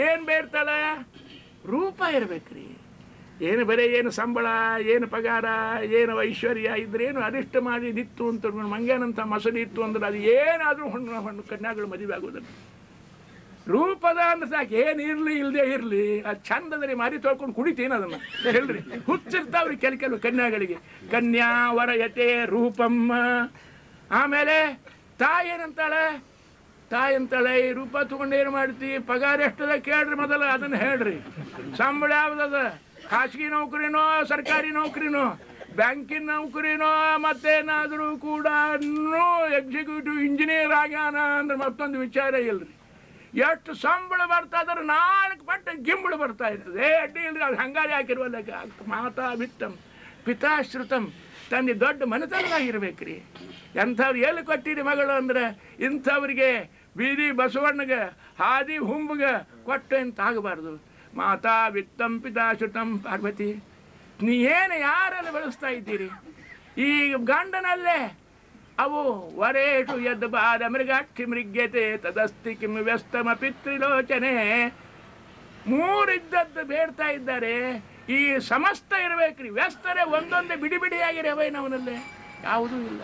ಏನು ಬೇಡ್ತಾಳ? ರೂಪ ಇರ್ಬೇಕ್ರಿ. ಏನು ಬರೀ ಏನು ಸಂಬಳ, ಏನು ಪಗಾರ, ಏನು ಐಶ್ವರ್ಯ ಇದ್ರೇನು ಅರಿಷ್ಟ ಮಾಡಿ ಇತ್ತು ಅಂತ ಮಂಗೇನಂತ ಮಸಡಿ ಇತ್ತು ಅಂದ್ರೆ ಅದು ಏನಾದರೂ ಹೊಣ್ಣು ಕನ್ಯಾಗಳು ಮದುವೆ ಆಗೋದಿಲ್ಲ. ರೂಪದ ಅಂದ್ರೆ ಸಾಕು, ಏನು ಇರಲಿ ಇಲ್ಲದೆ ಇರಲಿ, ಅದು ಚಂದದ್ರಿ ಮಾರಿ ತೊಳ್ಕೊಂಡು ಕುಡಿತೀನಿ ಅದನ್ನು ಹೇಳ್ರಿ. ಹುಚ್ಚಿರ್ತಾವ್ರಿ ಕೆಲವು ಕನ್ಯಾಗಳಿಗೆ. ಕನ್ಯಾ ವರಯತೆ ರೂಪಮ್ಮ. ಆಮೇಲೆ ತಾಯಿ ಏನಂತಾಳೆ? ಈ ರೂಪ ತಗೊಂಡು ಏನು ಮಾಡ್ತಿ? ಪಗಾರ ಎಷ್ಟದ ಕೇಳ್ರಿ ಮೊದಲ, ಅದನ್ನು ಹೇಳ್ರಿ. ಸಂಬಳ ಯಾವುದದ? ಖಾಸಗಿ ನೌಕರಿನೋ ಸರ್ಕಾರಿ ನೌಕರಿನೋ? ಬ್ಯಾಂಕಿನ ನೌಕರಿನೋ ಮತ್ತೇನಾದರೂ ಕೂಡ ಎಕ್ಸಿಕ್ಯೂಟಿವ್ ಇಂಜಿನಿಯರ್ ಆಗ್ಯಾನ ಅಂದ್ರೆ ಮತ್ತೊಂದು ವಿಚಾರ ಇಲ್ರಿ. ಎಷ್ಟು ಸಂಬಳ ಬರ್ತಾ ಇದ್ರೆ 4 ಪಟ್ಟು ಗಿಂಬಳು ಬರ್ತಾ ಇರ್ತದೆ. ಅಡ್ಡಿ ಇಲ್ರಿ, ಅದು ಹಂಗಾರಿ ಹಾಕಿರುವಲ್ಲ. ಮಾತಾ ವಿತ್ತಂ ಪಿತಾಶ್ರುತಂ, ತಂದೆ ದೊಡ್ಡ ಮನೆತನದಾಗಿರ್ಬೇಕ್ರಿ. ಎಂಥವ್ರು ಎಲ್ಲಿ ಕೊಟ್ಟಿರಿ ಮಗಳು ಅಂದ್ರೆ ಇಂಥವ್ರಿಗೆ ಬೀದಿ ಬಸವಣ್ಣಗೆ ಹಾದಿ ಹುಂಬಗೆ ಕೊಟ್ಟು ಅಂತ ಆಗಬಾರ್ದು. ಮಾತಾ ವಿತ್ತಂ ಪಿತಾಶ್ರುತಂ. ಪಾರ್ವತಿ, ನೀ ಏನು ಯಾರಲ್ಲಿ ಬೆಳೆಸ್ತಾ ಇದ್ದೀರಿ? ಈ ಗಂಡನಲ್ಲೇ ಅವು ವರೇಷು ಯದ್ ಬಾದ ಮೃಗಾಕ್ಷಿ ಮೃಗ್ಯತೆ ತದಸ್ತಿ ಕಿಂ ವ್ಯಸ್ತಮ ಪಿತೃಲೋಚನೆ. 3 ಇದ್ದದ್ದು ಬೇಡ್ತಾ ಇದ್ದಾರೆ. ಈ ಸಮಸ್ತ ಇರಬೇಕ್ರಿ. ವ್ಯಸ್ತರೇ ಒಂದೊಂದೇ ಬಿಡಿ ಬಿಡಿಯಾಗಿರವೇ ನವನಲ್ಲೇ ಯಾವುದೂ ಇಲ್ಲ.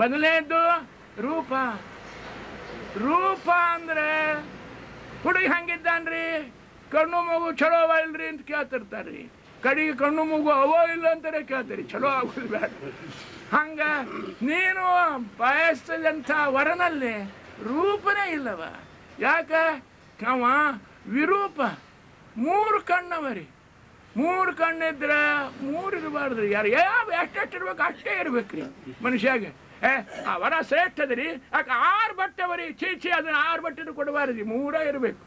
ಮೊದಲನೇದ್ದು ರೂಪ. ರೂಪ ಅಂದ್ರೆ ಹುಡುಗಿ ಹಂಗಿದ್ದಾನ್ರಿ, ಕಣ್ಣು ಮಗು ಚಲೋ ಅವ ಇಲ್ರಿ ಅಂತ ಕೇಳ್ತಿರ್ತಾರ್ರಿ. ಕಡೆಗೆ ಕಣ್ಣು ಮಗು ಅವೋ ಇಲ್ಲ ಅಂತಾರೆ ಕೇಳ್ತಾರೆ, ಚಲೋ ಆಗೋದು ಬೇಡ. ಹಂಗ ನೀನು ಬಯಸಿದಂಥ ವರನಲ್ಲಿ ರೂಪನೇ ಇಲ್ಲವ. ಯಾಕ? ಅವ ವಿರೂಪ. 3 ಕಣ್ಣವರಿ. 3 ಕಣ್ಣಿದ್ರೆ 3 ಇರಬಾರ್ದ್ರಿ. ಯಾರು ಯಾವ ಎಷ್ಟೆಷ್ಟು ಇರ್ಬೇಕು ಅಷ್ಟೇ ಇರ್ಬೇಕ್ರಿ ಮನುಷ್ಯಾಗೆ. ಆ ವರ ಶ್ರೇಷ್ಠದ್ರಿ. ಯಾಕೆ 6 ಬಟ್ಟೆ ಬರೀ ಚೀಚಿ ಅದನ್ನ 6 ಬಟ್ಟೆನೂ ಕೊಡಬಾರ್ದು. 3 ಇರಬೇಕು.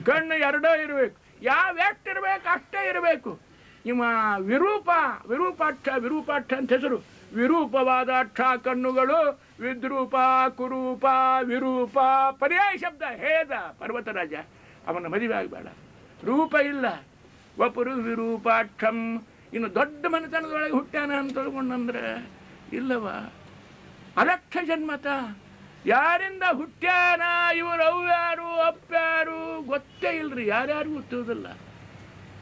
ಕಣ್ಣು 2 ಇರಬೇಕು. ಯಾವ ಎಷ್ಟು ಇರ್ಬೇಕು ಅಷ್ಟೇ ಇರಬೇಕು. ಇವ ವಿರೂಪ. ವಿರೂಪಾಕ್ಷ ಅಂತ ಹೆಸರು. ವಿರೂಪವಾದ ಅಕ್ಷ ಕಣ್ಣುಗಳು. ವಿದ್ರೂಪ, ಕುರೂಪ, ವಿರೂಪ ಪರ್ಯಾಯ ಶಬ್ದ. ಹೇದ ಪರ್ವತರಾಜ ಅವನ ಮದುವೆ ಆಗಬೇಡ. ರೂಪ ಇಲ್ಲ. ವಪುರು ವಿರೂಪಾಕ್ಷಂ. ಇನ್ನು ದೊಡ್ಡ ಮನೆತನದೊಳಗೆ ಹುಟ್ಟ್ಯಾನ ಅಂತ ತಿಳ್ಕೊಂಡಂದ್ರೆ ಇಲ್ಲವ. ಅಲಕ್ಷ ಜನ್ಮತ. ಯಾರಿಂದ ಹುಟ್ಟ್ಯಾನ, ಇವರು ಅವ್ಯಾರು ಅಪ್ಪ್ಯಾರು ಗೊತ್ತೇ ಇಲ್ರಿ. ಯಾರ್ಯಾರು ಗೊತ್ತಿರೋದಿಲ್ಲ.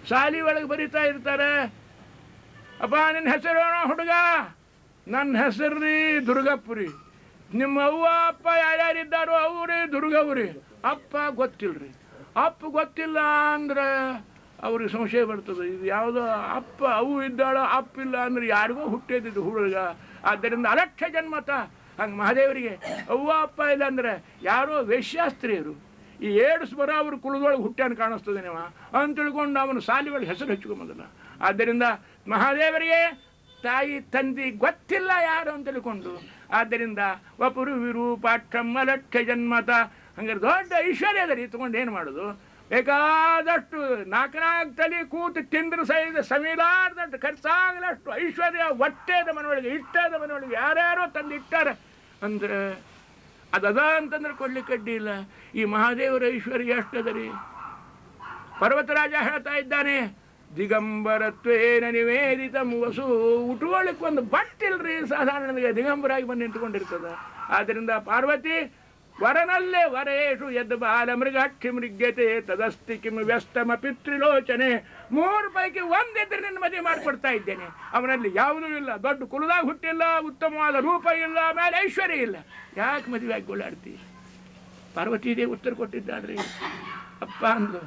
ಶಾಲಿ ಒಳಗೆ ಬರಿತಾ ಇರ್ತಾರೆ, ಅಪ್ಪ ನಿನ್ನ ಹೆಸರೇನೋ ಹುಡುಗ? ನನ್ನ ಹೆಸರ್ರಿ ದುರ್ಗಪ್ಪುರಿ. ನಿಮ್ಮ ಅವ್ವ ಅಪ್ಪ ಯಾರ್ಯಾರಿದ್ದಾರೋ ಅವ್ರಿ ದುರ್ಗವ್ರಿ. ಅಪ್ಪ ಗೊತ್ತಿಲ್ರಿ. ಅಪ್ಪ ಗೊತ್ತಿಲ್ಲ ಅಂದ್ರೆ ಅವ್ರಿಗೆ ಸಂಶಯ ಬರ್ತದೆ. ಇದು ಯಾವುದೋ ಅಪ್ಪ ಅವು ಇದ್ದಾಳೋ ಅಪ್ಪಿಲ್ಲ ಅಂದ್ರೆ ಯಾರಿಗೋ ಹುಟ್ಟಿದ್ದು ಹುಡುಗ. ಆದ್ದರಿಂದ ಅಲಕ್ಷ ಜನ್ಮತ. ಹಂಗೆ ಮಹಾದೇವರಿಗೆ ಅವ್ವ ಅಪ್ಪ ಇಲ್ಲ ಅಂದ್ರೆ ಯಾರೋ ವೇಶ್ಯಾಸ್ತ್ರೀಯರು. ಈ 7 ಸ್ವರ ಅವ್ರ ಕುಲದೊಳಗೆ ಹುಟ್ಟ್ಯಾನ ಕಾಣಿಸ್ತದೆ ನೀವು ಅಂತ ತಿಳ್ಕೊಂಡು ಅವನು ಸಾಲಿಗಳಿಗೆ ಹೆಸರು ಹಚ್ಕೊಂಬಂದಲ್ಲ. ಆದ್ದರಿಂದ ಮಹಾದೇವರಿಗೆ ತಾಯಿ ತಂದೆ ಗೊತ್ತಿಲ್ಲ ಯಾರು ಅಂತ ತಿಳ್ಕೊಂಡು, ಆದ್ದರಿಂದ ವಪುರು ವಿರೂಪಾಕ್ಷಂ ಅಲಕ್ಷ ಜನ್ಮತ. ಹಂಗಾರೆ ದೊಡ್ಡ ಐಶ್ವರ್ಯ ಅದರಿ. ತಗೊಂಡು ಏನು ಮಾಡೋದು? ಬೇಕಾದಷ್ಟು 4 ತಲೆ ಕೂತು ತಿಂದ್ರೆ ಸಹಿತ ಸಮಿಲಾರ್ದಷ್ಟು ಖರ್ಚಾಗಲಷ್ಟು ಐಶ್ವರ್ಯ ಹೊಟ್ಟೆದ ಮನೆಯೊಳಗೆ ಇಟ್ಟದ ಮನೆಯೊಳಗೆ ಯಾರ್ಯಾರೋ ತಂದು ಇಟ್ಟಾರೆ ಅಂದ್ರೆ ಅದದ ಅಂತಂದ್ರೆ ಕೊಡ್ಲಿಕ್ಕೆ ಅಡ್ಡಿ ಇಲ್ಲ. ಈ ಮಹಾದೇವರ ಐಶ್ವರ್ಯ ಎಷ್ಟದರಿ. ಪರ್ವತರಾಜ ಹೇಳ್ತಾ ಇದ್ದಾನೆ, ದಿಗಂಬರತ್ವೇನ ನಿವೇದಿತ ವಸು. ಉಟ್ಕೊಳ್ಳಿಕ್ಕೆ ಒಂದು ಬಟ್ಟಿಲ್ರಿ ಸಾಧಾರಣಗೆ. ದಿಗಂಬರಾಗಿ ಬಂದು ನಿಂತ್ಕೊಂಡಿರ್ತದ. ಆದ್ದರಿಂದ ಪಾರ್ವತಿ ವರನಲ್ಲೇ ವರೇಷು ಯದ್ ಬಾಲ ಮೃಗಾಕ್ಷಿ ಮೃಗ್ಯತೆ ತದಸ್ತಿ ಕಿಂ ವ್ಯಸ್ತಮ ಪಿತೃಲೋಚನೆ. 3 ಪೈಕಿ 1 ಇದ್ರೆ ನಿನ್ನ ಮದುವೆ ಮಾಡಿಕೊಡ್ತಾ ಇದ್ದೇನೆ. ಅವನಲ್ಲಿ ಯಾವುದೂ ಇಲ್ಲ. ದೊಡ್ಡ ಕುಲದಾಗ ಹುಟ್ಟಿಲ್ಲ, ಉತ್ತಮವಾದ ರೂಪ ಇಲ್ಲ, ಮೇಲೆ ಐಶ್ವರ್ಯ ಇಲ್ಲ. ಯಾಕೆ ಮದುವೆ ಆಗಿ ಗೋಳಾಡ್ತಿ? ಪಾರ್ವತಿದೇ ಉತ್ತರ ಕೊಟ್ಟಿದ್ದಾಳ್ರಿ. ಅಪ್ಪ ಅಂದು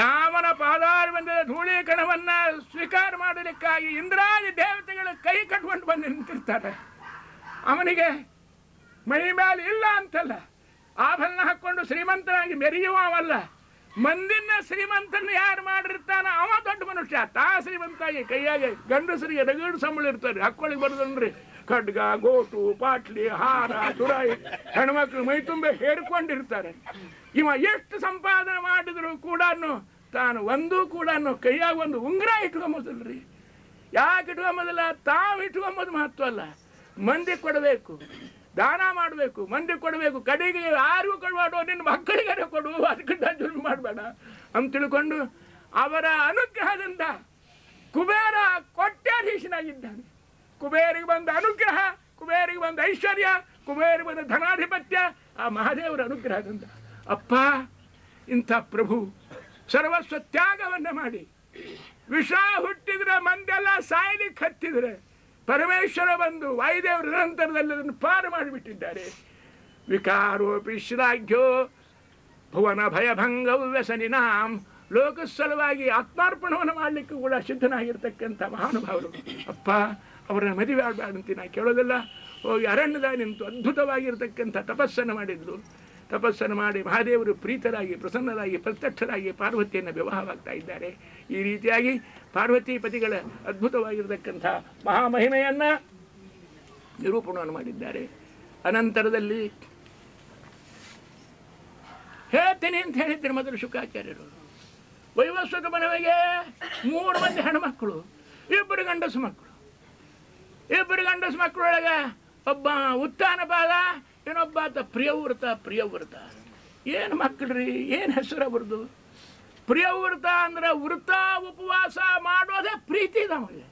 ಯಾವನ ಪಾದಾರವಿಂದ ಧೂಳಿ ಕಣವನ್ನ ಸ್ವೀಕಾರ ಮಾಡಲಿಕ್ಕಾಗಿ ಇಂದ್ರಾದಿ ದೇವತೆಗಳು ಕೈ ಕಟ್ಕೊಂಡು ಬಂದು ನಿಂತಿರ್ತಾರೆ. ಅವನಿಗೆ ಮೈ ಮೇಲೆ ಇಲ್ಲ ಅಂತಲ್ಲ, ಆಭರಣ ಹಾಕ್ಕೊಂಡು ಶ್ರೀಮಂತನಾಗಿ ಮೆರೆಯುವವಲ್ಲ. ಮಂದಿನ ಶ್ರೀಮಂತನ ಯಾರು ಮಾಡಿರ್ತಾನ ಅವ ದೊಡ್ಡ ಮನುಷ್ಯ. ತಾ ಶ್ರೀಮಂತಾಗಿ ಕೈಯಾಗೆ ಗಂಡಸರಿಗೆ ರಗಡು ಸಂಬಳ ಇರ್ತಾರೆ. ಹಾಕ್ಕೊಳಿಗೆ ಬರೋದನ್ರಿ ಖಡ್ಗ, ಗೋಟು, ಪಾಟ್ಲಿ, ಹಾರ, ತುರಾಯಿ ಹೆಣ್ಮಕ್ಳು ಮೈ ತುಂಬ ಹೇರ್ಕೊಂಡಿರ್ತಾರೆ. ಇವ ಎಷ್ಟು ಸಂಪಾದನೆ ಮಾಡಿದ್ರು ಕೂಡ ತಾನು ಒಂದೂ ಕೂಡ ಕೈಯಾಗ ಒಂದು ಉಂಗುರ ಇಟ್ಕೊಂಬೋದಲ್ರಿ. ಯಾಕೆ ಇಟ್ಕೊಂಬೋದಿಲ್ಲ? ತಾವು ಇಟ್ಕೊಂಬೋದು ಮಹತ್ವ ಅಲ್ಲ. ಮಂದಿ ಕೊಡಬೇಕು, ದಾನ ಮಾಡಬೇಕು, ಮಂದಿ ಕೊಡಬೇಕು. ಕಡೆಗೆ ಯಾರಿಗೂ ಕೊಡಬೇಡ, ನಿನ್ನ ಮಕ್ಕಳಿಗಾರ ಕೊಡು, ಅದಕ್ಕಿಂತ ಜುಲ್ಮ ಮಾಡಬೇಡ ಅಂತ ತಿಳ್ಕೊಂಡು ಅವರ ಅನುಗ್ರಹದಿಂದ ಕುಬೇರ ಕೋಟ್ಯಾಧೀಶನಾಗಿದ್ದಾನೆ. ಕುಬೇರಿಗೆ ಬಂದ ಅನುಗ್ರಹ, ಕುಬೇರಿಗೆ ಬಂದ ಐಶ್ವರ್ಯ, ಕುಬೇರಿಗೆ ಬಂದ ಧನಾಧಿಪತ್ಯ ಆ ಮಹಾದೇವರ ಅನುಗ್ರಹದಿಂದ. ಅಪ್ಪ, ಇಂಥ ಪ್ರಭು ಸರ್ವಸ್ವ ತ್ಯಾಗವನ್ನು ಮಾಡಿ ವಿಷ ಹುಟ್ಟಿದ್ರೆ ಮಂದೆಲ್ಲ ಸಾಯ್ಲಿಕ್ಕೆ ಹತ್ತಿದ್ರೆ ಪರಮೇಶ್ವರ ಬಂದು ವಾಯುದೇವರ ನಿರಂತರದಲ್ಲಿ ಅದನ್ನು ಪಾರು ಮಾಡಿಬಿಟ್ಟಿದ್ದಾರೆ. ವಿಕಾರೋಪಿ ಶ್ಲಾಘ್ಯೋ ಭುವನ ಭಯಭಂಗವು ವ್ಯಸನಿನಾಂ. ಲೋಕ ಸಲುವಾಗಿ ಆತ್ಮಾರ್ಪಣವನ್ನು ಮಾಡಲಿಕ್ಕೆ ಕೂಡ ಸಿದ್ಧನಾಗಿರ್ತಕ್ಕಂಥ ಮಹಾನುಭಾವರು. ಅಪ್ಪ, ಅವರನ್ನ ಮದುವೆ ಆಗಬೇಡಂತ ನಾ ಕೇಳೋದಿಲ್ಲ. ಹೋಗಿ ಅರಣ್ಯದ ನಿಂತು ಅದ್ಭುತವಾಗಿರ್ತಕ್ಕಂಥ ತಪಸ್ಸನ್ನು ಮಾಡಿದ್ರು. ತಪಸ್ಸನ್ನು ಮಾಡಿ ಮಹಾದೇವರು ಪ್ರೀತರಾಗಿ ಪ್ರಸನ್ನರಾಗಿ ಪ್ರತ್ಯಕ್ಷರಾಗಿ ಪಾರ್ವತಿಯನ್ನು ವಿವಾಹವಾಗ್ತಾ ಇದ್ದಾರೆ. ಈ ರೀತಿಯಾಗಿ ಪಾರ್ವತಿ ಪತಿಗಳ ಅದ್ಭುತವಾಗಿರತಕ್ಕಂಥ ಮಹಾಮಹಿಮೆಯನ್ನು ನಿರೂಪಣವನ್ನು ಮಾಡಿದ್ದಾರೆ. ಅನಂತರದಲ್ಲಿ ಹೇಳ್ತೀನಿ ಅಂತ ಹೇಳಿದ್ರು ಮೊದಲು ಶುಕಾಚಾರ್ಯರು. ವೈವಸ್ವತ ಮನೆಗೆ 3 ಮಂದಿ ಹೆಣ್ಮಕ್ಕಳು, 2 ಗಂಡಸು ಮಕ್ಕಳು. 2 ಗಂಡಸು ಮಕ್ಕಳೊಳಗೆ ಒಬ್ಬ ಉತ್ತಾನಪಾದ, ಇನ್ನೊಬ್ಬಾತ ಪ್ರಿಯವೃತ. ಏನು ಮಕ್ಕಳ್ರಿ, ಏನು ಹೆಸರು ಅವ್ರದ್ದು? ಪ್ರಿಯವೃತ ಅಂದ್ರೆ ವೃತ ಉಪವಾಸ ಮಾಡೋದೇ ಪ್ರೀತಿ ನಮಗೆ.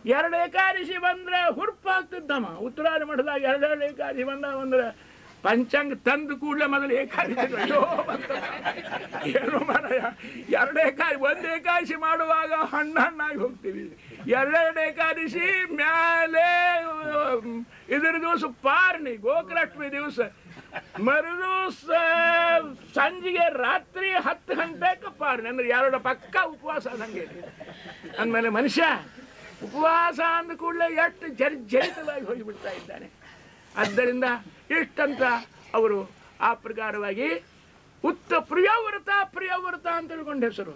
2 ಏಕಾದಶಿ ಬಂದ್ರೆ ಹುರುಪಾಗ್ತಿದ್ದಮ್ಮ. ಉತ್ತರಾಯಣ ಮಠದಾಗ 2 ಏಕಾದಶಿ ಬಂದ್ರೆ ಪಂಚಾಂಗ ತಂದು ಕೂಡಲೇ ಮೊದಲು ಏಕಾದಶಿ ಏನು ಮಾರಾಯ, 2 ಏಕಾದಶಿ 1 ಏಕಾದಶಿ ಮಾಡುವಾಗ ಹಣ್ಣಾಗಿ ಹೋಗ್ತೀವಿ. 2 ಏಕಾದಶಿ ಮ್ಯಾಲೆ ಇದರ ದಿವಸ ಪಾರ್ಣಿ ಗೋಕುಲಾಷ್ಟಮಿ ದಿವಸ ಮರುದಿವಸ ಸಂಜೆಗೆ ರಾತ್ರಿ 10 ಗಂಟೆಗೆ ಪಾರ್ಣಿ ಅಂದ್ರೆ 2 ಪಕ್ಕ ಉಪವಾಸ ಆದಂಗೆ. ಅಂದಮೇಲೆ ಮನುಷ್ಯ ಉಪವಾಸ ಅಂದ ಕೂಡಲೇ ಎಷ್ಟು ಜರ್ಜರಿತವಾಗಿ ಹೋಗಿಬಿಡ್ತಾ ಇದ್ದಾನೆ. ಆದ್ದರಿಂದ ಇಷ್ಟಂತ ಅವರು ಆ ಪ್ರಕಾರವಾಗಿ ಪ್ರಿಯವೃತ ಅಂತ ತಿಳ್ಕೊಂಡು ಹೆಸರು.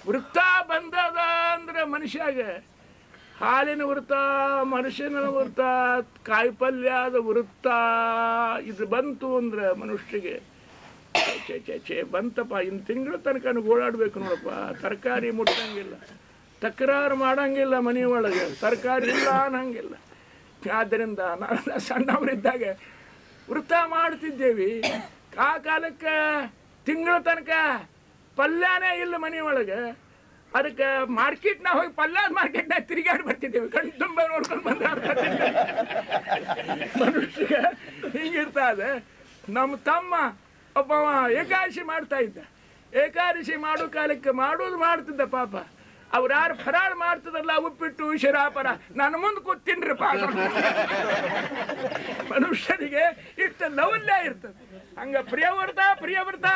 ವೃತ್ತ ಬಂದದ ಅಂದ್ರೆ ಮನುಷ್ಯಾಗ ಹಾಲಿನ ವೃತ್ತ, ಮನುಷ್ಯನ ವೃತ್ತ, ಕಾಯಿಪಲ್ಯದ ವೃತ್ತ ಇದು ಬಂತು ಅಂದ್ರೆ ಮನುಷ್ಯಗೆ ಚೇ ಬಂತಪ್ಪ, ಇನ್ನು ತಿಂಗಳ ತನಕ ಓಡಾಡ್ಬೇಕು ನೋಡಪ್ಪ. ತರಕಾರಿ ಮುಟ್ಟಂಗಿಲ್ಲ, ತಕರಾರು ಮಾಡಂಗಿಲ್ಲ, ಮನೆ ಒಳಗೆ ತರಕಾರಿ ಇಲ್ಲ ಅನ್ನಂಗಿಲ್ಲ. ಆದ್ದರಿಂದ ನಾನು ಸಣ್ಣವರಿದ್ದಾಗ ವೃತ್ತ ಮಾಡ್ತಿದ್ದೇವೆ. ಆ ಕಾಲಕ್ಕೆ ತಿಂಗಳ ತನಕ ಪಲ್ಯನೇ ಇಲ್ಲ ಮನೆ ಒಳಗೆ. ಅದಕ್ಕೆ ಮಾರ್ಕೆಟ್ನಾಗ ಹೋಗಿ ಪಲ್ಯದ ಮಾರ್ಕೆಟ್ನಾಗ ತಿರುಗಾಡಿ ಬರ್ತಿದ್ದೇವೆ. ಕಣ್ಣು ತುಂಬ ನೋಡ್ಕೊಂಡು ಬಂದ ಮನುಷ್ಯ ಹಿಂಗಿರ್ತದೆ. ನಮ್ಮ ತಮ್ಮ ಒಬ್ಬ ಏಕಾದಶಿ ಮಾಡ್ತಾ ಇದ್ದ. ಏಕಾದಶಿ ಮಾಡೋ ಕಾಲಕ್ಕೆ ಮಾಡ್ತಿದ್ದ ಪಾಪ. ಅವ್ರು ಯಾರು ಫರಾಳ ಮಾಡ್ತದಲ್ಲ, ಉಪ್ಪಿಟ್ಟು ಶಿರಾಪರ, ನಾನು ಮುಂದೆ ಕೂತಿನ್ರಿ ಪಾಪ. ಮನುಷ್ಯನಿಗೆ ಇಷ್ಟ ಲೌಲ್ಯ ಇರ್ತದೆ. ಹಂಗ ಪ್ರಿಯವೃತ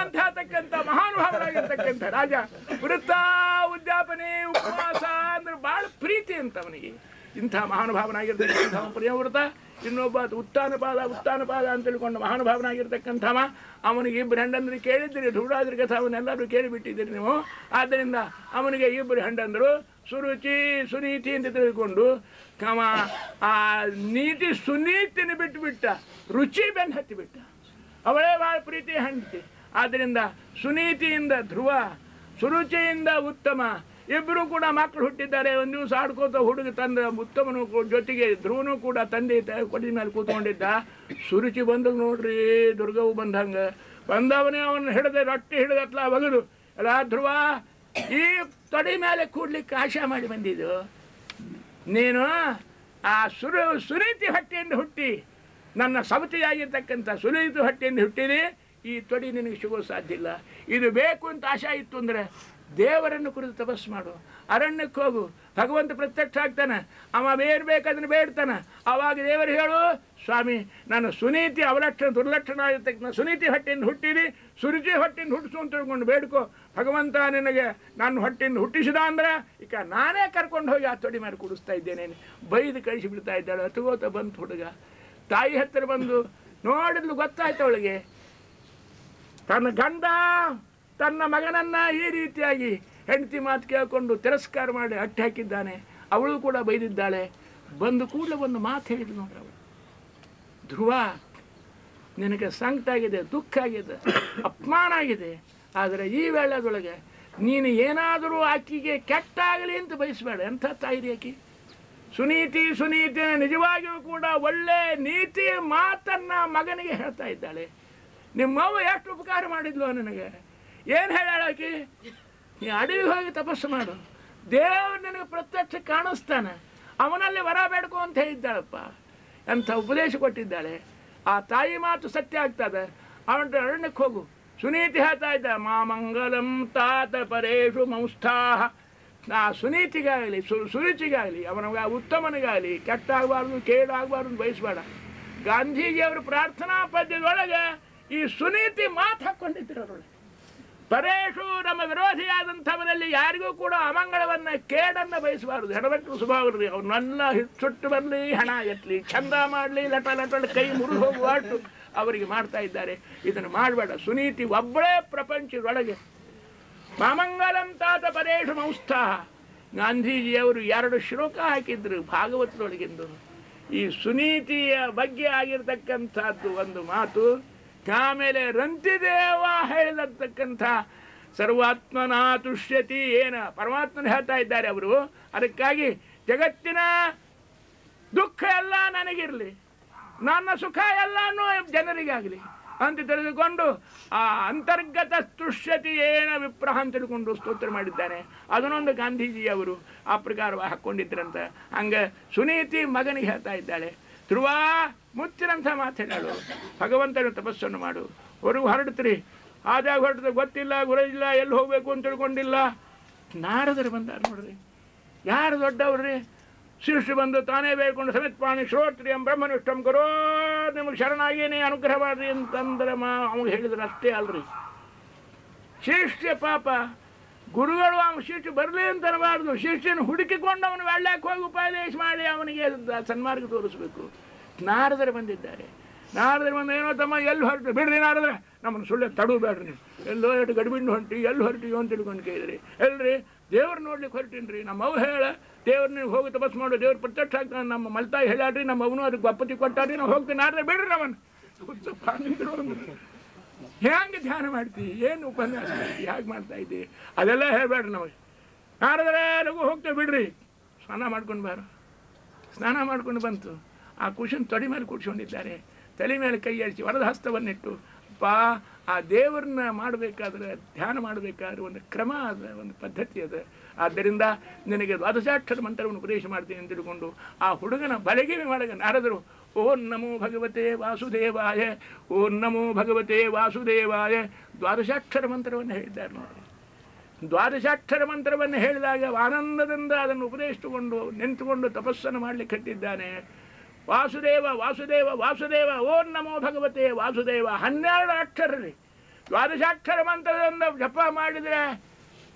ಅಂತ ಹೇಳ್ತಕ್ಕಂಥ ಮಹಾನುಭಾವರಾಗಿರ್ತಕ್ಕಂಥ ರಾಜ ವೃತ್ತ ಉದ್ಯಾಪನೆ ಉಪವಾಸ ಅಂದ್ರೆ ಬಹಳ ಪ್ರೀತಿ ಅಂತ ಅವನಿಗೆ. ಇಂಥ ಮಹಾನುಭಾವನಾಗಿರ್ತಕ್ಕಂಥ ಪ್ರಿಯವೃತ. ಇನ್ನೊಬ್ಬ ಉತ್ತಾನಪಾದ ಅಂತ ತಿಳ್ಕೊಂಡು ಮಹಾನುಭಾವನಾಗಿರ್ತಕ್ಕಂಥವ. ಅವನಿಗೆ 2 ಹೆಂಡಂದ್ರು ಕೇಳಿದ್ದೀರಿ, ಧೂಡಾದ್ರಿ ಕಥೆ ಅವನ್ನೆಲ್ಲರೂ ಕೇಳಿಬಿಟ್ಟಿದ್ದೀರಿ ನೀವು. ಆದ್ದರಿಂದ ಅವನಿಗೆ 2 ಹೆಂಡಂದ್ರು ಸುರುಚಿ ಸುನೀತಿ ಅಂತ ತಿಳ್ಕೊಂಡು ಆ ಸುನೀತಿನ ಬಿಟ್ಟುಬಿಟ್ಟ, ರುಚಿ ಬೆನ್ನು ಹತ್ತಿಬಿಟ್ಟ. ಅವಳೇ ಭಾಳ ಪ್ರೀತಿ ಹೆಂಡತಿ. ಆದ್ದರಿಂದ ಸುನೀತಿಯಿಂದ ಧ್ರುವ, ಸುರುಚಿಯಿಂದ ಉತ್ತಮ, 2 ಕೂಡ ಮಕ್ಕಳು ಹುಟ್ಟಿದ್ದಾರೆ. ಒಂದು ದಿವಸ ಆಡ್ಕೋತ ಹುಡುಗ ತಂದ ಉತ್ತಮನು ಜೊತೆಗೆ ಧ್ರುವನು ಕೂಡ ತಂದೆ ಕೊಡಿ ಮೇಲೆ ಕೂತ್ಕೊಂಡಿದ್ದ. ಸುರುಚಿ ಬಂದಾಗ ನೋಡ್ರಿ, ದುರ್ಗವು ಬಂದಂಗೆ ಬಂದವನೇ ಅವನು ರೊಟ್ಟಿ ಹಿಡಿದತ್ಲ ಬಗದು, ಅಲ್ಲ ಧ್ರುವ, ಈ ತೊಡೆ ಮೇಲೆ ಕೂಡ್ಲಿಕ್ಕೆ ಆಶಾ ಮಾಡಿ ಬಂದಿದ್ದು ನೀನು. ಆ ಸುನೀತಿ ಹೊಟ್ಟೆಯಿಂದ ಹುಟ್ಟಿ, ನನ್ನ ಸವತಿಯಾಗಿರ್ತಕ್ಕಂಥ ಸುನೀತಿ ಹೊಟ್ಟೆಯಿಂದ ಹುಟ್ಟಿರಿ. ಈ ತೊಡೆ ನಿನಗೆ ಸಿಗೋ ಸಾಧ್ಯ ಇಲ್ಲ. ಇದು ಬೇಕು ಅಂತ ಆಶಾ ಇತ್ತು ಅಂದರೆ ದೇವರನ್ನು ಕುರಿತು ತಪಸ್ಸು ಮಾಡು, ಅರಣ್ಯಕ್ಕೆ ಹೋಗು, ಭಗವಂತ ಪ್ರತ್ಯಕ್ಷ ಆಗ್ತಾನೆ. ಅವ ಬೇಡ್ಬೇಕದನ್ನು ಬೇಡ್ತಾನೆ. ಆವಾಗ ದೇವರು ಹೇಳು, ಸ್ವಾಮಿ ನಾನು ಸುನೀತಿ ಅವಲಕ್ಷಣ ದುರ್ಲಕ್ಷಣ ಆಗಿರ್ತಕ್ಕಂಥ ಸುನೀತಿ ಹೊಟ್ಟೆಯಿಂದ ಹುಟ್ಟಿರಿ, ಸುರುಚಿ ಹೊಟ್ಟೆಯಿಂದ ಹುಟ್ಟಿಸು ಅಂತ ತಿಳ್ಕೊಂಡು ಬೇಡ್ಕೊ. ಭಗವಂತ ನಿನಗೆ ನಾನು ಹೊಟ್ಟೆಯಿಂದ ಹುಟ್ಟಿಸಿದ ಅಂದ್ರೆ ಈಗ ನಾನೇ ಕರ್ಕೊಂಡು ಹೋಗಿ ಆ ತೊಡಿ ಮೇಲೆ ಕುಡಿಸ್ತಾ ಇದ್ದೇನೆ. ಬೈದು ಕಳಿಸಿ ಬಿಡ್ತಾ ಇದ್ದಾಳೆ. ಅತುಗೋತ ಬಂತು ಹುಡುಗ. ತಾಯಿ ಹತ್ತಿರ ಬಂದು ನೋಡಿದ್ಲು, ಗೊತ್ತಾಯ್ತು ಅವಳಿಗೆ ತನ್ನ ಗಂಡ ತನ್ನ ಮಗನನ್ನ ಈ ರೀತಿಯಾಗಿ ಹೆಂಡತಿ ಮಾತು ಕೇಳಿಕೊಂಡು ತಿರಸ್ಕಾರ ಮಾಡಿ ಅಟ್ಟಿ ಹಾಕಿದ್ದಾನೆ. ಅವಳು ಕೂಡ ಬೈದಿದ್ದಾಳೆ. ಬಂದು ಕೂಡಲೇ ಒಂದು ಮಾತು ಹೇಳಿದ್ಲು ನೋಡ್ರಿ ಅವಳು, ಧ್ರುವ ನಿನಗೆ ಸಂಕಟ ಆಗಿದೆ, ದುಃಖ ಆಗಿದೆ, ಅಪಮಾನ ಆಗಿದೆ. ಆದರೆ ಈ ವೇಳೆದೊಳಗೆ ನೀನು ಏನಾದರೂ ಆಕೆಗೆ ಕೆಟ್ಟಾಗಲಿ ಅಂತ ಬಯಸಬೇಡ. ಎಂಥ ತಾಯಿರಿ ಆಕಿ. ಸುನೀತಿ ನಿಜವಾಗಿಯೂ ಕೂಡ ಒಳ್ಳೆ ನೀತಿ ಮಾತನ್ನ ಮಗನಿಗೆ ಹೇಳ್ತಾ ಇದ್ದಾಳೆ. ನಿಮ್ಮವ್ವ ಎಷ್ಟು ಉಪಕಾರ ಮಾಡಿದ್ಲು ನನಗೆ. ಏನು ಹೇಳಾಕಿ, ನೀ ಅಡವಿಗೆ ಹೋಗಿ ತಪಸ್ಸು ಮಾಡು, ದೇವ್ರು ನಿನಗೆ ಪ್ರತ್ಯಕ್ಷ ಕಾಣಿಸ್ತಾನೆ, ಅವನಲ್ಲಿ ವರ ಬೇಡ್ಕೊ ಅಂತ ಹೇಳಿದ್ದಾಳಪ್ಪ. ಎಂಥ ಉಪದೇಶ ಕೊಟ್ಟಿದ್ದಾಳೆ. ಆ ತಾಯಿ ಮಾತು ಸತ್ಯ ಆಗ್ತದೆ. ಅವನ ಅರಣ್ಯಕ್ಕೆ ಹೋಗು. ಸುನೀತಿ ಹೇಳ್ತಾ ಇದ್ದ, ಮಾ ಮಂಗಲಂ ತಾತ ಪರೇಶು ಮಂಸ್ಥಾಹ. ಆ ಸುನೀತಿಗಾಗಲಿ ಸುರುಚಿಗಾಗಲಿ ಅವನಿಗೆ ಉತ್ತಮನಿಗಾಗಲಿ ಕೆಟ್ಟಾಗಬಾರ್ದು, ಕೇಡಾಗಬಾರ್ದು ಬಯಸಬೇಡ. ಗಾಂಧೀಜಿಯವರು ಪ್ರಾರ್ಥನಾ ಪದ್ಯದೊಳಗೆ ಈ ಸುನೀತಿ ಮಾತು ಹಾಕ್ಕೊಂಡಿದ್ರು ಅವರೊಳಗೆ. ಪರೇಶು ನಮ್ಮ ವಿರೋಧಿಯಾದಂಥವರಲ್ಲಿ ಯಾರಿಗೂ ಕೂಡ ಅಮಂಗಳವನ್ನ ಕೇಡನ್ನು ಬಯಸಬಾರದು. ಹೆಣಬೆಟ್ಟು ಸ್ವಭಾವರಿ. ಅವ್ರನ್ನೆಲ್ಲ ಸುಟ್ಟು ಬರಲಿ, ಹಣ ಎತ್ತಲಿ, ಚಂದ ಮಾಡಲಿ, ಲಟ ಕೈ ಮುರಿದು ಹೋಗುವಷ್ಟು ಅವರಿಗೆ ಮಾಡ್ತಾ ಇದ್ದಾರೆ. ಇದನ್ನು ಮಾಡಬೇಡ ಸುನೀತಿ. ಒಬ್ಬಳೇ ಪ್ರಪಂಚದೊಳಗೆ ಮಾಮಂಗಲಂ ತಾತ ಪರೇಶು ಮೌಸ್ಥಾ. ಗಾಂಧೀಜಿಯವರು 2 ಶ್ಲೋಕ ಹಾಕಿದ್ರು ಭಾಗವತದೊಳಗಿಂದು. ಈ ಸುನೀತಿಯ ಬಗ್ಗೆ ಆಗಿರ್ತಕ್ಕಂಥದ್ದು ಒಂದು ಮಾತು. ಆಮೇಲೆ ರಂತಿದೇವ ಹೇಳಿರ್ತಕ್ಕಂಥ ಸರ್ವಾತ್ಮನ ತುಷ್ಯತಿ ಏನ ಪರಮಾತ್ಮನ ಹೇಳ್ತಾ ಇದ್ದಾರೆ ಅವರು. ಅದಕ್ಕಾಗಿ ಜಗತ್ತಿನ ದುಃಖ ಎಲ್ಲ ನನಗಿರಲಿ, ನನ್ನ ಸುಖ ಎಲ್ಲನೂ ಜನರಿಗಾಗಲಿ ಅಂತ ತಿಳಿದುಕೊಂಡು ಆ ಅಂತರ್ಗತ ತುಷ್ಯತಿ ಏನ ವಿಪ್ರಹ ಅಂತ ತಿಳ್ಕೊಂಡು ಸ್ತೋತ್ರ ಮಾಡಿದ್ದಾನೆ. ಅದನ್ನೊಂದು ಗಾಂಧೀಜಿಯವರು ಆ ಪ್ರಕಾರವಾಗಿ ಹಾಕ್ಕೊಂಡಿದ್ರಂತ. ಹಂಗೆ ಸುನೀತಿ ಮಗನಿಗೆ ಹೇಳ್ತಾ ಇದ್ದಾಳೆ, ಧ್ರುವ ಮುತ್ತಿನಂಥ ಮಾತಾಡಾಳು, ಭಗವಂತನ ತಪಸ್ಸನ್ನು ಮಾಡು. ಹೊರಗೆ ಹೊರಡ್ತೀರಿ, ಆದಾಗ ಹೊರಡ್ತದೆ ಗೊತ್ತಿಲ್ಲ, ಗುರಯಿಲ್ಲ, ಎಲ್ಲಿ ಹೋಗಬೇಕು ಅಂತ ತಿಳ್ಕೊಂಡಿಲ್ಲ. ನಾರದರು ಬಂದಾರ ನೋಡ್ರಿ, ಯಾರು ದೊಡ್ಡವ್ರಿ. ಸೃಷ್ಟಿ ಬಂದು ತಾನೇ ಬೇಡ್ಕೊಂಡು ಸಮೇತ ಪ್ರಾಣಿ ಶ್ರೋತ್ರಿಯಂ ಬ್ರಹ್ಮನಿಷ್ಠಂ ಕರೋ, ನಿಮಗೆ ಶರಣಾಗೇನೆ ಅನುಗ್ರಹ ಮಾಡ್ರಿ ಅಂತಂದ್ರೆ ಅವ್ನು ಹೇಳಿದ್ರೆ ಅಷ್ಟೇ ಅಲ್ರಿ. ಶಿಷ್ಯ ಪಾಪ ಗುರುಗಳು ಅವನ ಶಿಷ್ಯ ಬರಲಿ ಅಂತ ಅನ್ನಬಾರ್ದು. ಶಿಷ್ಯನ ಹುಡುಕಿಕೊಂಡು ಅವನು ಒಳ್ಳೆಕ್ಕೆ ಹೋಗಿ ಉಪದೇಶ ಮಾಡಿ ಅವನಿಗೆ ಸನ್ಮಾರ್ಗ ತೋರಿಸ್ಬೇಕು. ನಾರದರು ಬಂದಿದ್ದಾರೆ. ನಾರದರು ಬಂದು ಏನೋ ತಮ್ಮ ಎಲ್ಲಿ ಹೊರಟು ಬಿಡ್ರಿ ನಾರದ್ರೆ, ನಮ್ಮನ್ನು ಸುಳ್ಳೆ ತಡು ಬೇಡ್ರಿ, ನೀವು ಎಲ್ಲೋ ಎಷ್ಟು ಗಡಿಬಿಂಡು ಹೊಂಟಿ ಎಲ್ಲಿ ಹೊರಟಿಯೋ ಅಂತ ತಿಳ್ಕೊಂಡು ಕೇಳಿದ್ರಿ. ಎಲ್ರಿ ದೇವ್ರು ನೋಡ್ಲಿಕ್ಕೆ ಹೊರಟೀನ್ರಿ. ನಮ್ಮ ಅವು ಹೇಳ ದೇವ್ರನ್ನ ಹೋಗಿ ತಪಸ್ ಮಾಡು, ದೇವ್ರು ಪ್ರತ್ಯಕ್ಷ ಆಗ್ತಾನೆ. ನಮ್ಮ ಮಲ್ತಾಯಿ ಹೇಳಾಡ್ರಿ, ನಮ್ಮ ಅವನು ಅದಕ್ಕೆ ಒಪ್ಪತ್ತಿ ಕೊಟ್ಟಾಡ್ರಿ, ನಾವು ಹೋಗ್ತೀವಿ ನಾರದ್ರೆ ಬಿಡ್ರಿ ನಮ್ಮನ್ನು. ಹೆಂಗೆ ಧ್ಯಾನ ಮಾಡ್ತೀವಿ, ಏನು ಉಪನ್ಯಾಸ ಹೇಗೆ ಮಾಡ್ತಾ ಇದ್ದೀವಿ ಅದೆಲ್ಲ ಹೇಳಬೇಡ್ರಿ ನಮಗೆ. ನಾರದ್ರೆ ಲಘು ಹೋಗ್ತೇವೆ ಬಿಡ್ರಿ. ಸ್ನಾನ ಮಾಡ್ಕೊಂಡು ಬಾರು. ಸ್ನಾನ ಮಾಡ್ಕೊಂಡು ಬಂತು. ಆ ಕುಶನ್ ತೊಡೆ ಮೇಲೆ ಕೂಡ್ಸ್ಕೊಂಡಿದ್ದಾರೆ. ತಲೆ ಮೇಲೆ ಕೈ ಆಡಿಸಿ ವರದ ಹಸ್ತವನ್ನಿಟ್ಟು, ಪಾ ಆ ದೇವರನ್ನ ಮಾಡಬೇಕಾದ್ರೆ, ಧ್ಯಾನ ಮಾಡಬೇಕಾದ್ರೆ ಒಂದು ಕ್ರಮ ಅದ, ಒಂದು ಪದ್ಧತಿ ಅದ. ಆದ್ದರಿಂದ ನಿನಗೆ ದ್ವಾದಶಾಕ್ಷರ ಮಂತ್ರವನ್ನು ಉಪದೇಶ ಮಾಡ್ತೀನಿ ಅಂತ ತಿಳ್ಕೊಂಡು ಆ ಹುಡುಗನ ಬಲೆಗೆ ಮಾಡಗ ನಾರದರು ಓಂ ನಮೋ ಭಗವತೆ ವಾಸುದೇವಾಯ, ಓಂ ನಮೋ ಭಗವತೆ ವಾಸುದೇವಾಯ ದ್ವಾದಶಾಕ್ಷರ ಮಂತ್ರವನ್ನು ಹೇಳಿದ್ದಾರೆ ನೋಡಿ. ದ್ವಾದಶಾಕ್ಷರ ಮಂತ್ರವನ್ನು ಹೇಳಿದಾಗ ಆನಂದದಿಂದ ಅದನ್ನು ಉಪದೇಶಿಸಿಕೊಂಡು ನಿಂತುಕೊಂಡು ತಪಸ್ಸನ್ನು ಮಾಡಲಿಕ್ಕೆ ಕಟ್ಟಿದ್ದಾನೆ. ವಾಸುದೇವ ವಾಸುದೇವ ವಾಸುದೇವ, ಓಂ ನಮೋ ಭಗವತೆ ವಾಸುದೇವ. 12 ಅಕ್ಷರ ರೀ. ದ್ವಾದಶಾಕ್ಷರ ಮಂತ್ರದಿಂದ ಜಪ ಮಾಡಿದರೆ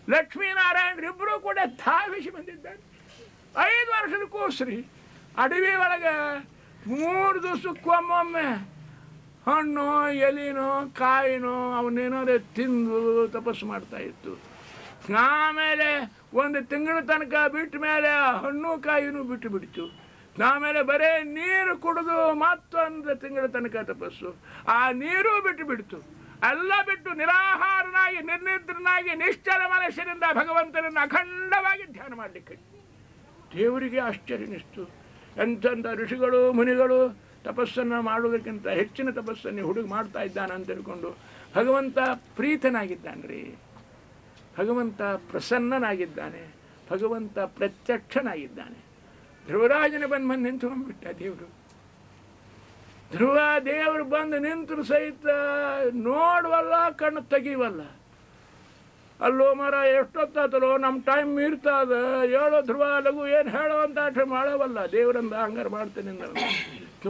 ಲಕ್ಷ್ಮೀನಾರಾಯಣರಿಬ್ಬರೂ ಕೂಡ ಧಾವಿಸಿ ಬಂದಿದ್ದಾರೆ. 5 ವರ್ಷದ ಕೂಸ್ರಿ. ಅಡವಿ ಒಳಗೆ 3 ದಿವಸಕ್ಕೊಮ್ಮೊಮ್ಮೆ ಹಣ್ಣು ಎಲಿನೋ ಕಾಯಿನೋ ಅವನ್ನೇನಾದ್ರೆ ತಿಂದು ತಪಸ್ಸು ಮಾಡ್ತಾ ಇತ್ತು. ಆಮೇಲೆ 1 ತಿಂಗಳ ತನಕ ಬಿಟ್ಟ ಮೇಲೆ ಹಣ್ಣು ಕಾಯಿನೂ ಬಿಟ್ಟು ಬಿಡ್ತು. ಆಮೇಲೆ ಬರೇ ನೀರು ಕುಡಿದು ಮತ್ತೊಂದು ತಿಂಗಳ ತನಕ ತಪಸ್ಸು. ಆ ನೀರು ಬಿಟ್ಟು ಬಿಡ್ತು. ಎಲ್ಲ ಬಿಟ್ಟು ನಿರಾಹಾರನಾಗಿ ನಿರ್ನಿದ್ರನಾಗಿ ನಿಶ್ಚಲ ಮನಸ್ಸಿನಿಂದ ಭಗವಂತನನ್ನು ಅಖಂಡವಾಗಿ ಧ್ಯಾನ ಮಾಡಲಿಕ್ಕೆ ದೇವರಿಗೆ ಆಶ್ಚರ್ಯನಿಸ್ತು. ಎಂಥಂಥ ಋಷಿಗಳು ಮುನಿಗಳು ತಪಸ್ಸನ್ನು ಮಾಡುವುದಕ್ಕಿಂತ ಹೆಚ್ಚಿನ ತಪಸ್ಸನ್ನು ಹುಡುಗ ಮಾಡ್ತಾ ಇದ್ದಾನೆ ಅಂತ ತಿಳ್ಕೊಂಡು ಭಗವಂತ ಪ್ರೀತನಾಗಿದ್ದಾನ್ರಿ. ಭಗವಂತ ಪ್ರಸನ್ನನಾಗಿದ್ದಾನೆ. ಭಗವಂತ ಪ್ರತ್ಯಕ್ಷನಾಗಿದ್ದಾನೆ. ಧ್ರುವರಾಜನ ಬಂದು ನಿಂತ್ಕೊಂಡ್ಬಿಟ್ಟ ದೇವರು. ಧ್ರುವ ದೇವರು ಬಂದು ನಿಂತರು ಸಹಿತ ನೋಡುವಲ್ಲ, ಕಣ್ಣು ತೆಗೀವಲ್ಲ. ಅಲ್ಲೋ ಮರ ಎಷ್ಟೊತ್ತಾತಲೋ, ನಮ್ಮ ಟೈಮ್ ಮೀರ್ತದ, ಹೇಳೋ ಧ್ರುವ ಲಘು ಏನು ಹೇಳೋ ಅಂತ ಮಾಡವಲ್ಲ. ದೇವರಂದ ಹಂಗಾರ ಮಾಡ್ತೇನೆ.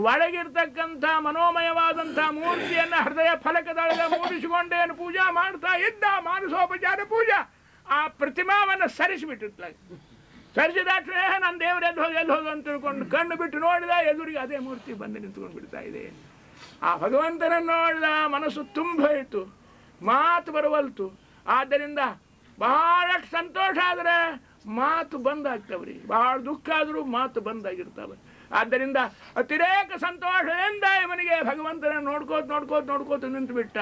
ಒಳಗಿರ್ತಕ್ಕಂಥ ಮನೋಮಯವಾದಂಥ ಮೂರ್ತಿಯನ್ನು ಹೃದಯ ಫಲಕದೊಳಗೆ ಮೂಡಿಸಿಕೊಂಡೇನು ಪೂಜಾ ಮಾಡ್ತಾ ಇದ್ದ. ಮಾನಸೋಪಚಾರ ಪೂಜಾ. ಆ ಪ್ರತಿಮಾವನ್ನು ಸರಿಸಿಬಿಟ್ಟಿರ್ತಾಗ. ಸರಿಸಿದಾಟ್ರೆ ನನ್ನ ದೇವರು ಎಲ್ಲಿ ಹೋದು ಅಂತ ತಿಳ್ಕೊಂಡು ಕಣ್ಣು ಬಿಟ್ಟು ನೋಡಿದ, ಎದುರಿಗೆ ಅದೇ ಮೂರ್ತಿ ಬಂದು ನಿಂತ್ಕೊಂಡು ಬಿಡ್ತಾ ಇದೆ. ಆ ಭಗವಂತನನ್ನು ನೋಡಿದ ಮನಸ್ಸು ತುಂಬ ಇತ್ತು, ಮಾತು ಬರವಲ್ತು. ಆದ್ದರಿಂದ ಬಹಳಷ್ಟು ಸಂತೋಷ ಆದರೆ ಮಾತು ಬಂದಾಗ್ತವ್ರಿ, ಬಹಳ ದುಃಖ ಆದರೂ ಮಾತು ಬಂದಾಗಿರ್ತಾವೆ. ಆದ್ದರಿಂದ ಅತಿರೇಕ ಸಂತೋಷದಿಂದ ಇವನಿಗೆ ಭಗವಂತನ ನೋಡ್ಕೋತ ನಿಂತು ಬಿಟ್ಟ.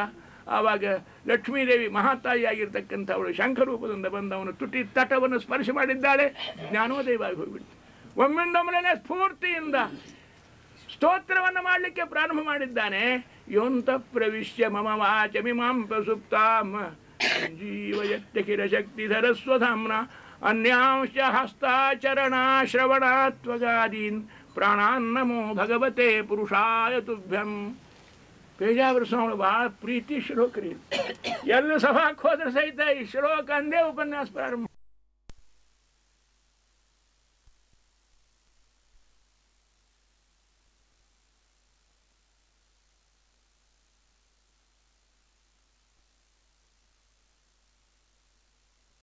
ಆವಾಗ ಲಕ್ಷ್ಮೀದೇವಿ ಮಹಾತಾಯಿಯಾಗಿರ್ತಕ್ಕಂಥ ಅವಳು ಶಂಖರೂಪದಿಂದ ಬಂದು ಅವನು ತುಟಿ ತಟವನ್ನು ಸ್ಪರ್ಶ ಮಾಡಿದ್ದಾಳೆ. ಜ್ಞಾನೋದಯವಾಗಿ ಹೋಗ್ಬಿಡ್ತು. ಒಮ್ಮಿಂದೊಮ್ಮೆ ಸ್ಫೂರ್ತಿಯಿಂದ ಸ್ತೋತ್ರವನ್ನು ಮಾಡಲಿಕ್ಕೆ ಪ್ರಾರಂಭ ಮಾಡಿದ್ದಾನೆ. ಯೋಂತ ಪ್ರವಿಶ್ಯ ಮಮ ವಾಚಮಿಮಾಂ ಪ್ರಸುಪ್ತಾಂ ಜೀವಯತ್ಯಖಿಲ ಶಕ್ತಿಧರ ಸ್ವಧಾಮ್ನ ಅನ್ಯಾಂಶ ಹಸ್ತಾಚರಣ ಶ್ರವಣಾತ್ವಗಾದೀನ್ ಪ್ರಾಣಾನ್ನಮೋ ಭಗವತೆ ಪುರುಷಾಯ ತುಭ್ಯಂ. ಪೇಜಾವರ ಸ್ವಾಮಿ ಭಾಳ ಪ್ರೀತಿ ಶ್ಲೋಕ ರೀ. ಎಲ್ಲ ಸಭಾಕ್ಕೆ ಹೋದ್ರೆ ಸಹಿತ ಈ ಶ್ಲೋಕ ಅಂದೇ ಉಪನ್ಯಾಸ ಪ್ರಾರಂಭ.